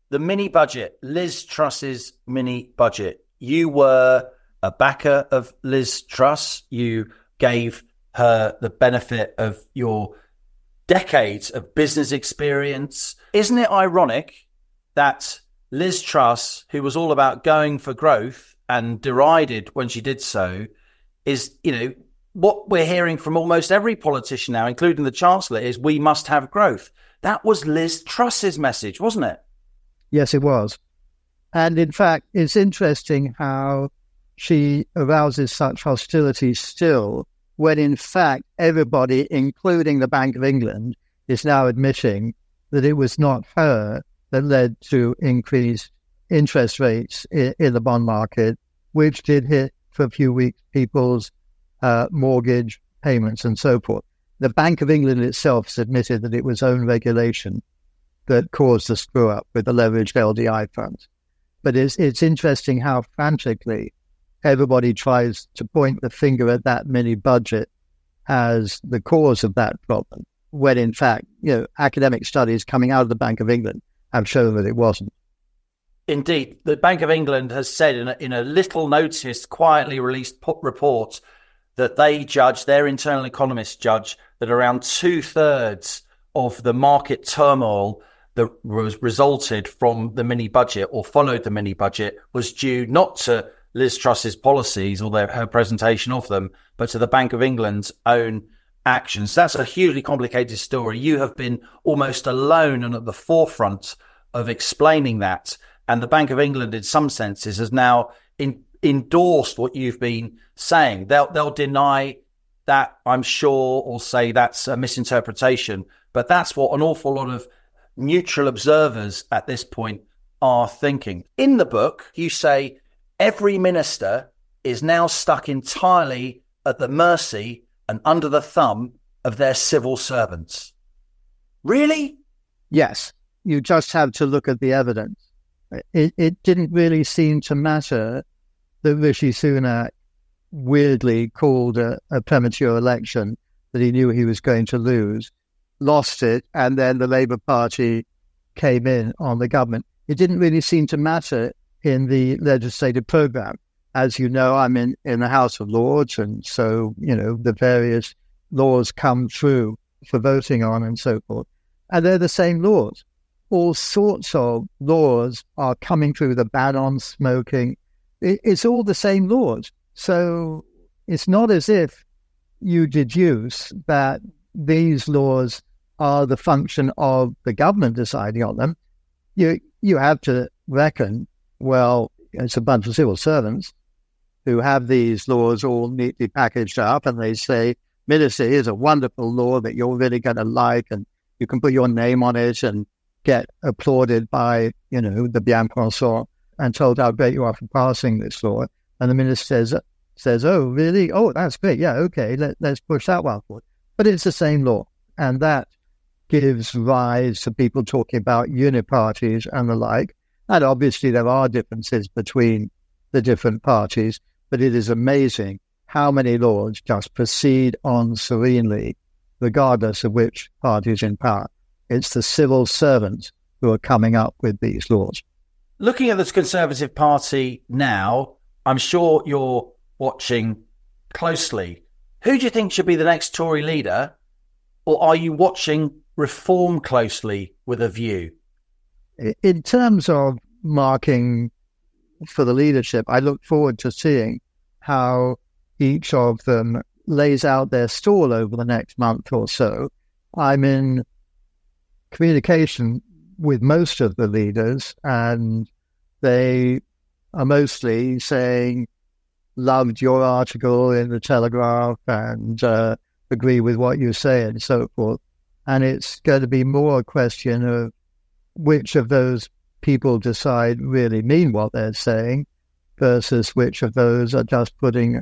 the mini budget, Liz Truss's mini budget. You were a backer of Liz Truss. You gave her the benefit of your decades of business experience. Isn't it ironic that Liz Truss, who was all about going for growth and derided when she did so, is, what we're hearing from almost every politician now, including the Chancellor, is we must have growth. That was Liz Truss's message, wasn't it? Yes, it was. And in fact, it's interesting how she arouses such hostility still, when in fact everybody, including the Bank of England, is now admitting that it was not her that led to increased interest rates in the bond market, which did hit for a few weeks people's mortgage payments and so forth. The Bank of England itself has admitted that it was own regulation that caused the screw up with the leveraged LDI funds. But it's interesting how frantically everybody tries to point the finger at that mini budget as the cause of that problem, when in fact, academic studies coming out of the Bank of England have shown that it wasn't. Indeed. The Bank of England has said in a little noticed, quietly released report that their internal economists judge that around 2/3 of the market turmoil that was resulted from the mini budget or followed the mini budget was due not to Liz Truss's policies or her presentation of them, but to the Bank of England's own actions. That's a hugely complicated story. You have been almost alone and at the forefront of explaining that. And the Bank of England, in some senses, has now endorsed what you've been saying. They'll deny that, I'm sure, or say that's a misinterpretation. But that's what an awful lot of neutral observers at this point are thinking. In the book, you say every minister is now stuck entirely at the mercy and under the thumb of their civil servants. Really? Yes, you just have to look at the evidence. It didn't really seem to matter that Rishi Sunak weirdly called a premature election that he knew he was going to lose, lost it, and then the Labour Party came in on the government. It didn't really seem to matter in the legislative programme. As you know, I'm in the House of Lords, and so, the various laws come through for voting on and so forth. And they're the same laws. All sorts of laws are coming through, the ban on smoking. It's all the same laws. So it's not as if you deduce that these laws are the function of the government deciding on them. You have to reckon, well, it's a bunch of civil servants who have these laws all neatly packaged up, and they say, Minister, here's a wonderful law that you're really going to like, and you can put your name on it and get applauded by, the bien-pensant and told how great you are for passing this law. And the minister says, oh, really? Oh, that's great. Yeah, okay, let's push that one forward. But it's the same law. And that gives rise to people talking about uniparties and the like. And obviously there are differences between the different parties, but it is amazing how many laws just proceed on serenely, regardless of which party is in power. It's the civil servants who are coming up with these laws. Looking at the Conservative Party now, I'm sure you're watching closely. Who do you think should be the next Tory leader? Or are you watching Reform closely with a view? In terms of marking for the leadership, I look forward to seeing how each of them lays out their stall over the next month or so. I'm in communication with most of the leaders, and they are mostly saying, loved your article in the Telegraph and agree with what you say and so forth. And it's going to be more a question of which of those people decide really mean what they're saying versus which of those are just putting,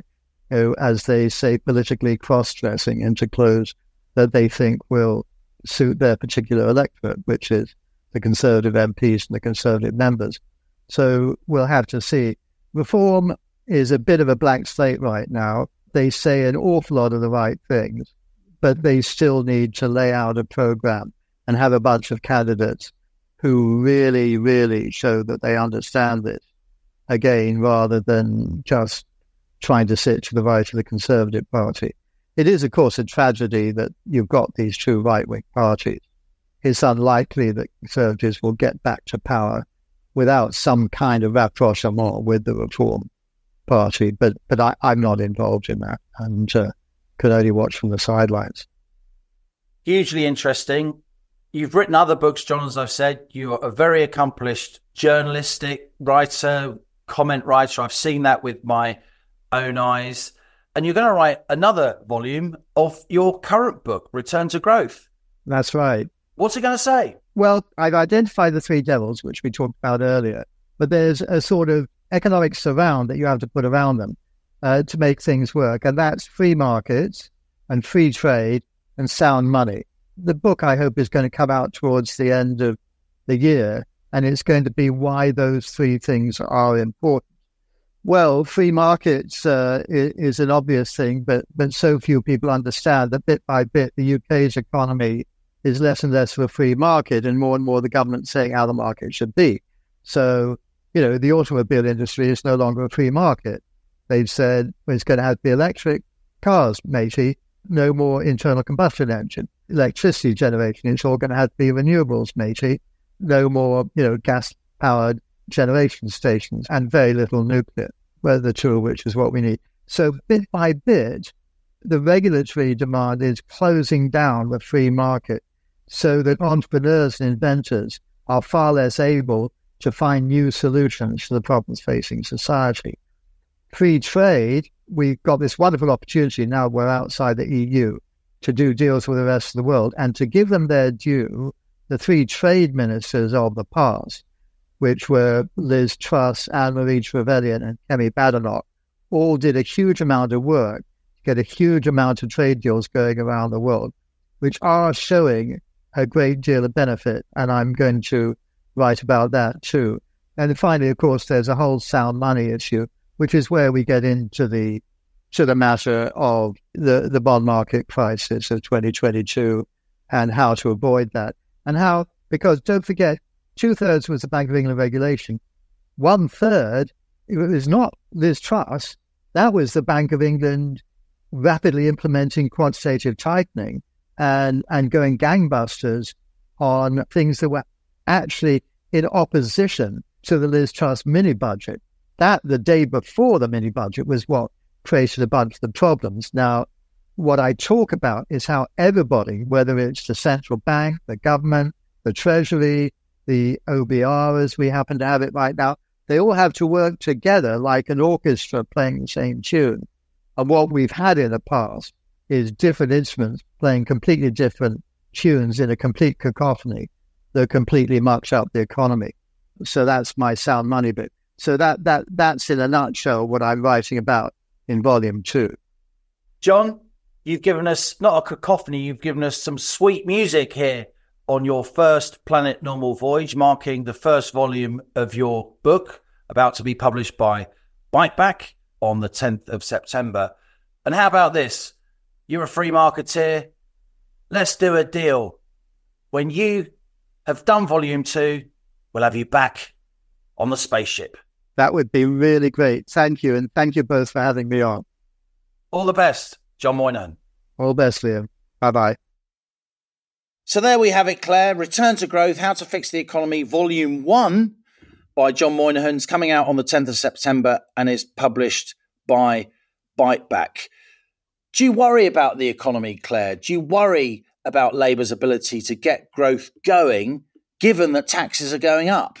as they say, politically cross-dressing into clothes that they think will suit their particular electorate, which is the Conservative MPs and the Conservative members. So we'll have to see. Reform is a bit of a blank slate right now. They say an awful lot of the right things, but they still need to lay out a programme and have a bunch of candidates who really, really show that they understand this, again, rather than just trying to sit to the right of the Conservative Party. It is, of course, a tragedy that you've got these two right-wing parties. It's unlikely that Conservatives will get back to power without some kind of rapprochement with the Reform Party, but I'm not involved in that and can only watch from the sidelines. Hugely interesting. You've written other books, Jon, as I've said. You're a very accomplished journalistic writer, comment writer. I've seen that with my own eyes. And you're going to write another volume of your current book, Return to Growth. That's right. What's it going to say? Well, I've identified the three devils, which we talked about earlier, but there's a sort of economic surround that you have to put around them to make things work. And that's free markets and free trade and sound money. The book, I hope, is going to come out towards the end of the year, and it's going to be why those three things are important. Well, free markets is an obvious thing, but so few people understand that bit by bit, the UK's economy is less and less of a free market, and more the government saying how the market should be. So, the automobile industry is no longer a free market. They've said it's going to have to be electric cars, matey, no more internal combustion engine. Electricity generation, it's all going to have to be renewables, matey. No more, gas-powered generation stations and very little nuclear, well, the two of which is what we need. So bit by bit, the regulatory demand is closing down the free market so that entrepreneurs and inventors are far less able to find new solutions to the problems facing society. Free trade, we've got this wonderful opportunity now we're outside the EU to do deals with the rest of the world, and to give them their due, the three trade ministers of the past, which were Liz Truss, Anne-Marie Trevelyan and Kemi Badenoch, all did a huge amount of work to get a huge amount of trade deals going around the world, which are showing a great deal of benefit, and I'm going to write about that too. And finally, of course, there's a whole sound money issue, which is where we get into the matter of the bond market crisis of 2022 and how to avoid that. And how, because don't forget, 2/3 was the Bank of England regulation. 1/3, it was not Liz Truss, that was the Bank of England rapidly implementing quantitative tightening and going gangbusters on things that were actually in opposition to the Liz Truss mini budget. That, the day before the mini budget, was what created a bunch of the problems. Now, what I talk about is how everybody, whether it's the central bank, the government, the Treasury, the OBR, as we happen to have it right now, they all have to work together like an orchestra playing the same tune. And what we've had in the past is different instruments playing completely different tunes in a complete cacophony that completely mucks up the economy. So that's my sound money bit. So that's in a nutshell what I'm writing about in volume 2. Jon, you've given us not a cacophony, you've given us some sweet music here on your first Planet Normal voyage, marking the first volume of your book, about to be published by Biteback on the 10th of September. And how about this? You're a free marketeer. Let's do a deal. When you have done volume 2, we'll have you back on the spaceship. That would be really great. Thank you. And thank you both for having me on. All the best, Jon Moynihan. All the best, Liam. Bye-bye. So there we have it, Claire. Return to Growth, How to Fix the Economy, Volume 1 by Jon Moynihan. It's coming out on the 10th of September and is published by Biteback. Do you worry about the economy, Claire? Do you worry about Labour's ability to get growth going, given that taxes are going up?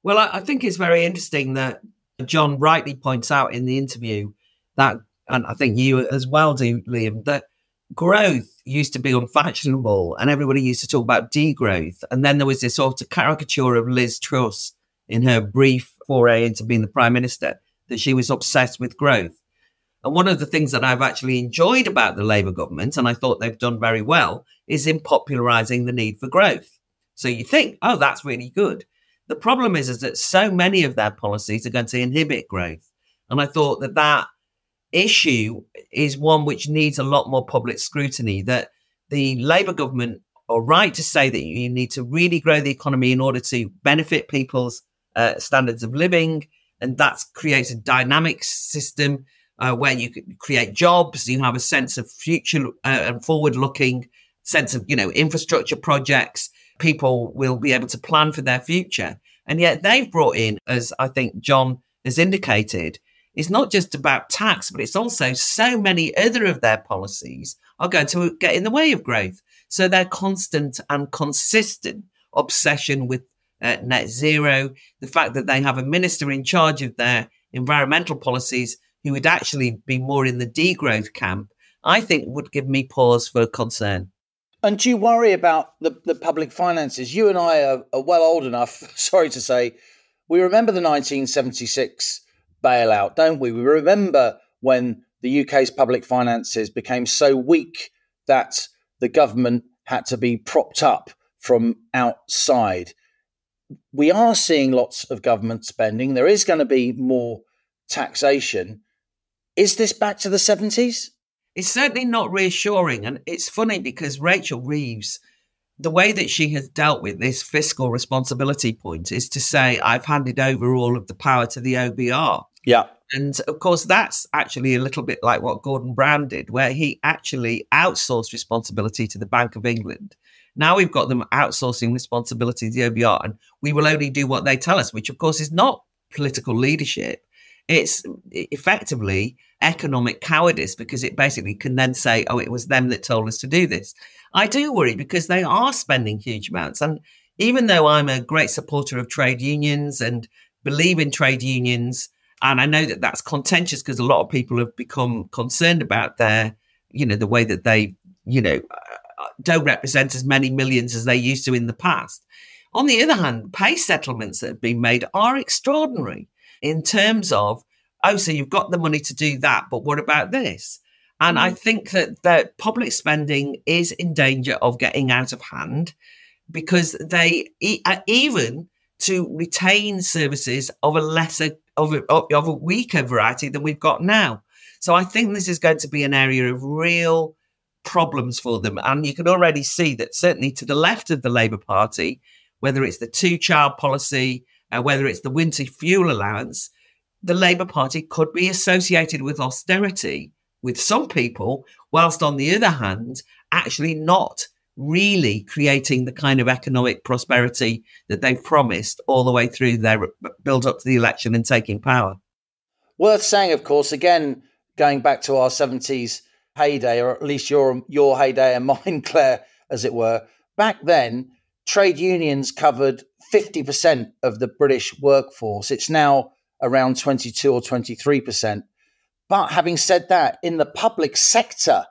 Well, I think it's very interesting that Jon rightly points out in the interview that, and I think you as well do, Liam, that growth used to be unfashionable and everybody used to talk about degrowth. And then there was this sort of caricature of Liz Truss in her brief foray into being the Prime Minister, that she was obsessed with growth. And one of the things that I've actually enjoyed about the Labour government, and I thought they've done very well, is in popularising the need for growth. So you think, oh, that's really good. The problem is that so many of their policies are going to inhibit growth. And I thought that issue is one which needs a lot more public scrutiny, that the Labour government are right to say that you need to really grow the economy in order to benefit people's standards of living. And that creates a dynamic system where you can create jobs, you have a sense of future and forward-looking sense of, infrastructure projects. People will be able to plan for their future. And yet they've brought in, as I think Jon has indicated, it's not just about tax, but it's also so many other of their policies are going to get in the way of growth. So their constant and consistent obsession with net zero, the fact that they have a minister in charge of their environmental policies who would actually be more in the degrowth camp, I think would give me pause for concern. And do you worry about the public finances? You and I are well old enough, sorry to say, we remember the 1976 bailout, don't we? We remember when the UK's public finances became so weak that the government had to be propped up from outside. We are seeing lots of government spending. There is going to be more taxation. Is this back to the 70s? It's certainly not reassuring. And it's funny because Rachel Reeves, the way that she has dealt with this fiscal responsibility point is to say, I've handed over all of the power to the OBR. Yeah. And of course, that's actually a little bit like what Gordon Brown did, where he actually outsourced responsibility to the Bank of England. Now we've got them outsourcing responsibility to the OBR, and we will only do what they tell us, which of course is not political leadership. It's effectively economic cowardice, because it basically can then say, oh, it was them that told us to do this. I do worry because they are spending huge amounts. And even though I'm a great supporter of trade unions and believe in trade unions, and I know that that's contentious because a lot of people have become concerned about their, the way that they, don't represent as many millions as they used to in the past. On the other hand, pay settlements that have been made are extraordinary in terms of, oh, so you've got the money to do that, but what about this? And I think that public spending is in danger of getting out of hand because they even to retain services of a weaker variety than we've got now. So I think this is going to be an area of real problems for them. And you can already see that certainly to the left of the Labour Party, whether it's the two-child policy, whether it's the winter fuel allowance, the Labour Party could be associated with austerity with some people, whilst on the other hand, actually not really creating the kind of economic prosperity that they've promised all the way through their build up to the election and taking power. Worth saying, of course, again, going back to our 70s heyday, or at least your heyday and mine, Claire, as it were, back then, trade unions covered 50% of the British workforce. It's now around 22 or 23%. But having said that, in the public sector,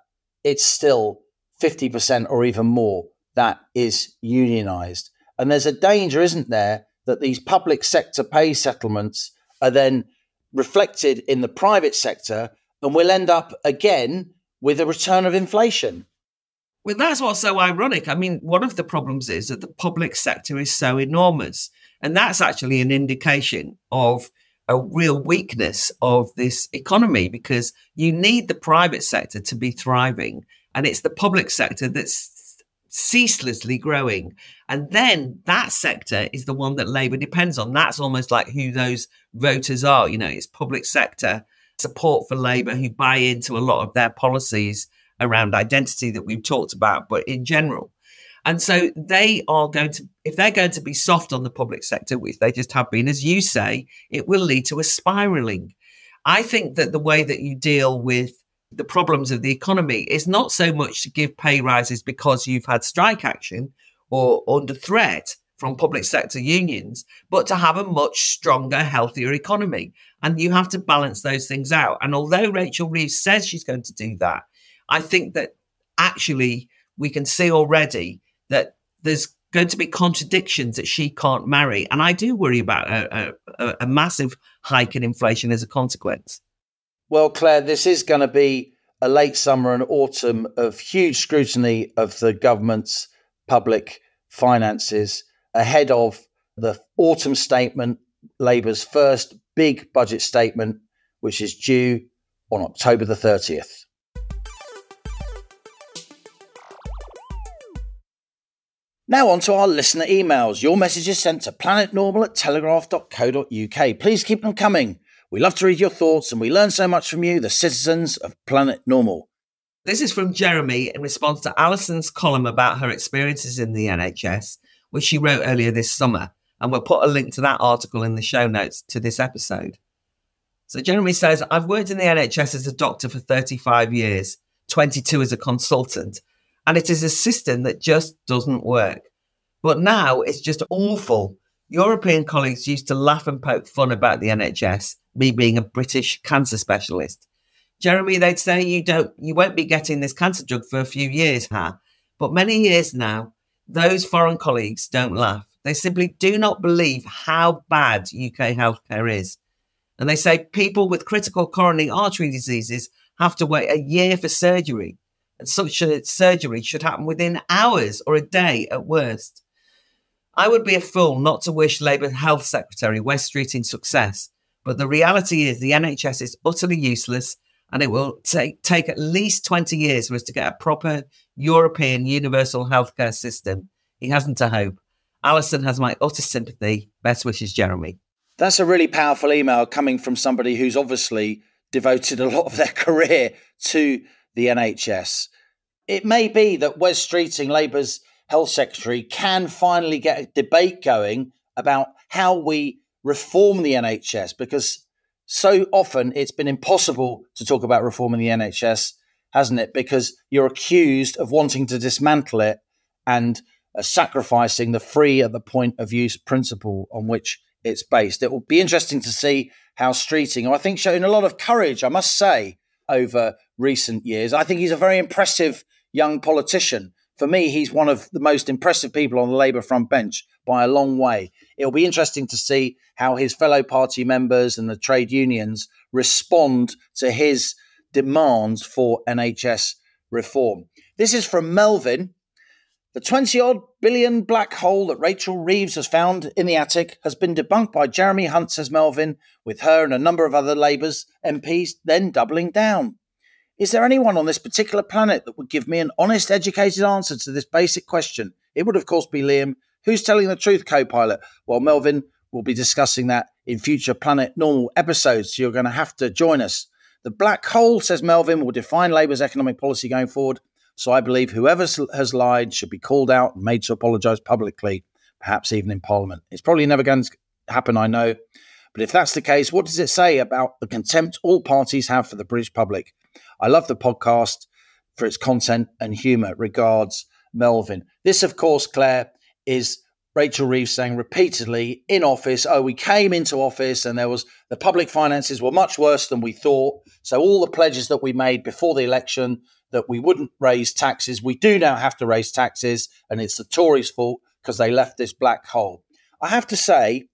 it's still 50% or even more that is unionised. And there's a danger, isn't there, that these public sector pay settlements are then reflected in the private sector and we'll end up again with a return of inflation. Well, that's what's so ironic. I mean, one of the problems is that the public sector is so enormous. And that's actually an indication of a real weakness of this economy because you need the private sector to be thriving. And it's the public sector that's ceaselessly growing. And then that sector is the one that Labour depends on. That's almost like who those voters are. You know, it's public sector support for Labour who buy into a lot of their policies around identity that we've talked about, but in general. And so they are going to, if they're going to be soft on the public sector, which they just have been, as you say, it will lead to a spiraling. I think that the way that you deal with the problems of the economy is not so much to give pay rises because you've had strike action or under threat from public sector unions, but to have a much stronger, healthier economy. And you have to balance those things out. And although Rachel Reeves says she's going to do that, I think that actually we can see already that there's going to be contradictions that she can't marry. And I do worry about a massive hike in inflation as a consequence. Well, Claire, this is going to be a late summer and autumn of huge scrutiny of the government's public finances ahead of the autumn statement, Labour's first big budget statement, which is due on October the 30th. Now on to our listener emails. Your messages sent to planetnormal@telegraph.co.uk. Please keep them coming. We love to read your thoughts and we learn so much from you, the citizens of Planet Normal. This is from Jeremy in response to Alison's column about her experiences in the NHS, which she wrote earlier this summer. And we'll put a link to that article in the show notes to this episode. So Jeremy says, I've worked in the NHS as a doctor for 35 years, 22 as a consultant. And it is a system that just doesn't work. But now it's just awful. European colleagues used to laugh and poke fun about the NHS, me being a British cancer specialist. Jeremy, they'd say you won't be getting this cancer drug for a few years, huh? But many years now, those foreign colleagues don't laugh. They simply do not believe how bad UK healthcare is. And they say people with critical coronary artery diseases have to wait a year for surgery. And such a surgery should happen within hours or a day at worst. I would be a fool not to wish Labour Health Secretary Wes Streeting success, but the reality is the NHS is utterly useless and it will take at least 20 years for us to get a proper European universal healthcare system. He hasn't a hope. Alison has my utter sympathy. Best wishes, Jeremy. That's a really powerful email coming from somebody who's obviously devoted a lot of their career to the NHS. It may be that Wes Streeting, Labour's Health Secretary, can finally get a debate going about how we reform the NHS, because so often it's been impossible to talk about reforming the NHS, hasn't it? Because you're accused of wanting to dismantle it and sacrificing the free at the point of use principle on which it's based. It will be interesting to see how Streeting, who I think showing a lot of courage, I must say, over recent years. I think he's a very impressive young politician. For me, he's one of the most impressive people on the Labour front bench by a long way. It'll be interesting to see how his fellow party members and the trade unions respond to his demands for NHS reform. This is from Melvin. The 20-odd billion black hole that Rachel Reeves has found in the attic has been debunked by Jeremy Hunt, says Melvin, with her and a number of other Labour's MPs then doubling down. Is there anyone on this particular planet that would give me an honest, educated answer to this basic question? It would, of course, be Liam. Who's telling the truth, co-pilot? Well, Melvin will be discussing that in future Planet Normal episodes, so you're going to have to join us. The black hole, says Melvin, will define Labour's economic policy going forward. So I believe whoever has lied should be called out and made to apologise publicly, perhaps even in Parliament. It's probably never going to happen, I know. But if that's the case, what does it say about the contempt all parties have for the British public? I love the podcast for its content and humour. Regards, Melvin. This, of course, Claire, is Rachel Reeves saying repeatedly in office, we came into office and the public finances were much worse than we thought. So all the pledges that we made before the election that we wouldn't raise taxes, we do now have to raise taxes, and it's the Tories' fault because they left this black hole. I have to say,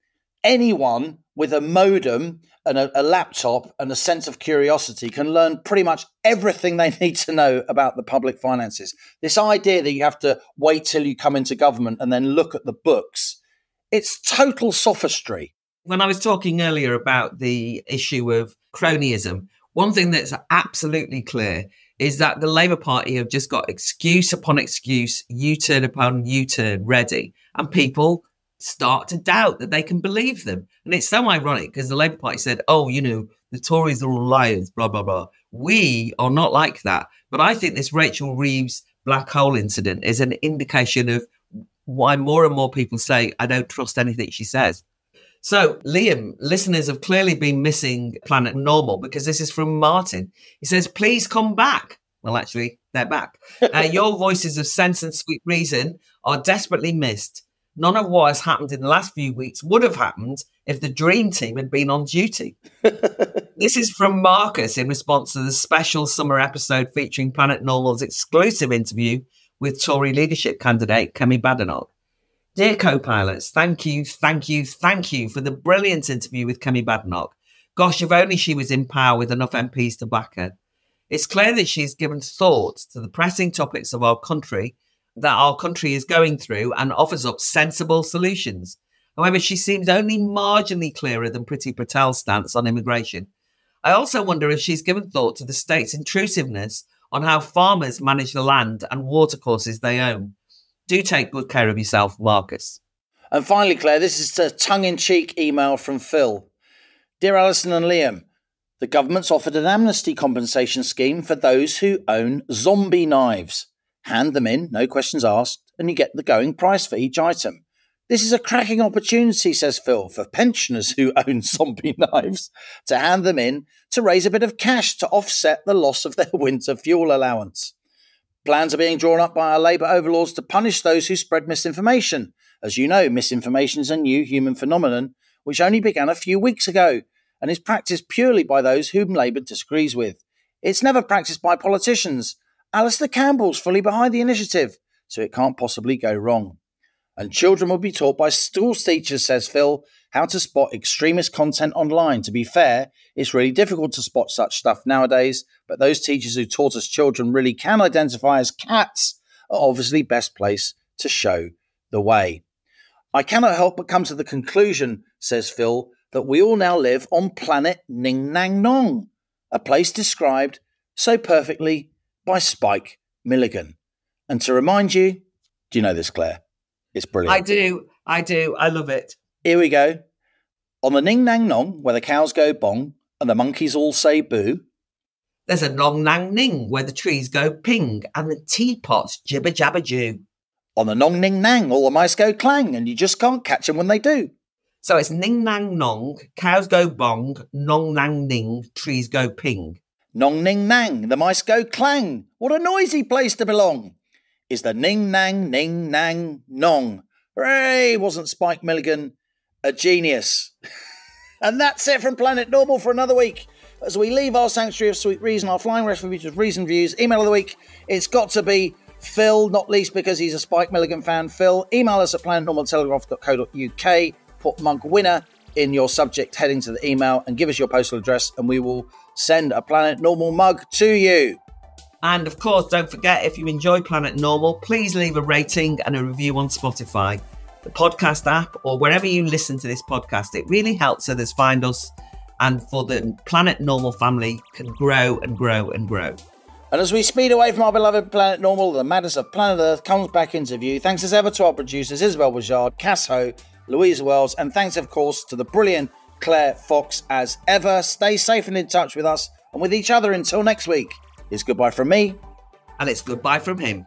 anyone with a modem and a laptop and a sense of curiosity can learn pretty much everything they need to know about the public finances. This idea that you have to wait till you come into government and then look at the books, it's total sophistry. When I was talking earlier about the issue of cronyism, one thing that's absolutely clear is that the Labour Party have just got excuse upon excuse, U-turn upon U-turn ready, and people start to doubt that they can believe them. And it's so ironic because the Labour Party said, the Tories are all liars, blah, blah, blah. We are not like that. But I think this Rachel Reeves black hole incident is an indication of why more and more people say, I don't trust anything she says. So, Liam, listeners have clearly been missing Planet Normal because this is from Martin. He says, please come back. Well, actually, they're back. Your voices of sense and sweet reason are desperately missed. None of what has happened in the last few weeks would have happened if the Dream Team had been on duty. This is from Marcus in response to the special summer episode featuring Planet Normal's exclusive interview with Tory leadership candidate Kemi Badenoch. Dear co-pilots, thank you for the brilliant interview with Kemi Badenoch. Gosh, if only she was in power with enough MPs to back her. It's clear that she's given thought to the pressing topics of our country that our country is going through and offers up sensible solutions. However, she seems only marginally clearer than Priti Patel's stance on immigration. I also wonder if she's given thought to the state's intrusiveness on how farmers manage the land and watercourses they own. Do take good care of yourself, Marcus. And finally, Claire, this is a tongue-in-cheek email from Phil. Dear Alison and Liam, the government's offered an amnesty compensation scheme for those who own zombie knives. Hand them in, no questions asked, and you get the going price for each item. This is a cracking opportunity, says Phil, for pensioners who own zombie knives to hand them in to raise a bit of cash to offset the loss of their winter fuel allowance. Plans are being drawn up by our Labour overlords to punish those who spread misinformation. As you know, misinformation is a new human phenomenon which only began a few weeks ago and is practised purely by those whom Labour disagrees with. It's never practised by politicians. Alistair Campbell's fully behind the initiative, so it can't possibly go wrong. And children will be taught by school teachers, says Phil, how to spot extremist content online. To be fair, it's really difficult to spot such stuff nowadays, but those teachers who taught us children really can identify as cats are obviously best placed to show the way. I cannot help but come to the conclusion, says Phil, that we all now live on planet Ning Nang Nong, a place described so perfectly by Spike Milligan. And to remind you, do you know this, Claire? It's brilliant. I do. I love it. Here we go. On the Ning Nang Nong, where the cows go bong and the monkeys all say boo. There's a Nong Nang Ning, where the trees go ping and the teapots jibber jabber jew. On the Nong Ning Nang, all the mice go clang and you just can't catch them when they do. So it's Ning Nang Nong, cows go bong, Nong Nang Ning, trees go ping. Nong Ning Nang, the mice go clang. What a noisy place to belong. Is the Ning Nang Nong. Hooray! Wasn't Spike Milligan a genius? And that's it from Planet Normal for another week. As we leave our sanctuary of sweet reason, our flying refuge of reason views, email of the week, it's got to be Phil, not least because he's a Spike Milligan fan. Phil, email us at planetnormaltelegraph.co.uk, put mug winner in your subject heading to the email and give us your postal address, and we will send a Planet Normal mug to you. And of course, don't forget, if you enjoy Planet Normal, please leave a rating and a review on Spotify, the podcast app, or wherever you listen to this podcast. It really helps others find us, and for the Planet Normal family can grow and grow and grow. And as we speed away from our beloved Planet Normal, the madness of planet Earth comes back into view. Thanks as ever to our producers, Isabel Bajard, Cass Ho, Louisa Wells, and thanks, of course, to the brilliant Claire Fox as ever. Stay safe and in touch with us and with each other until next week. It's goodbye from me. And it's goodbye from him.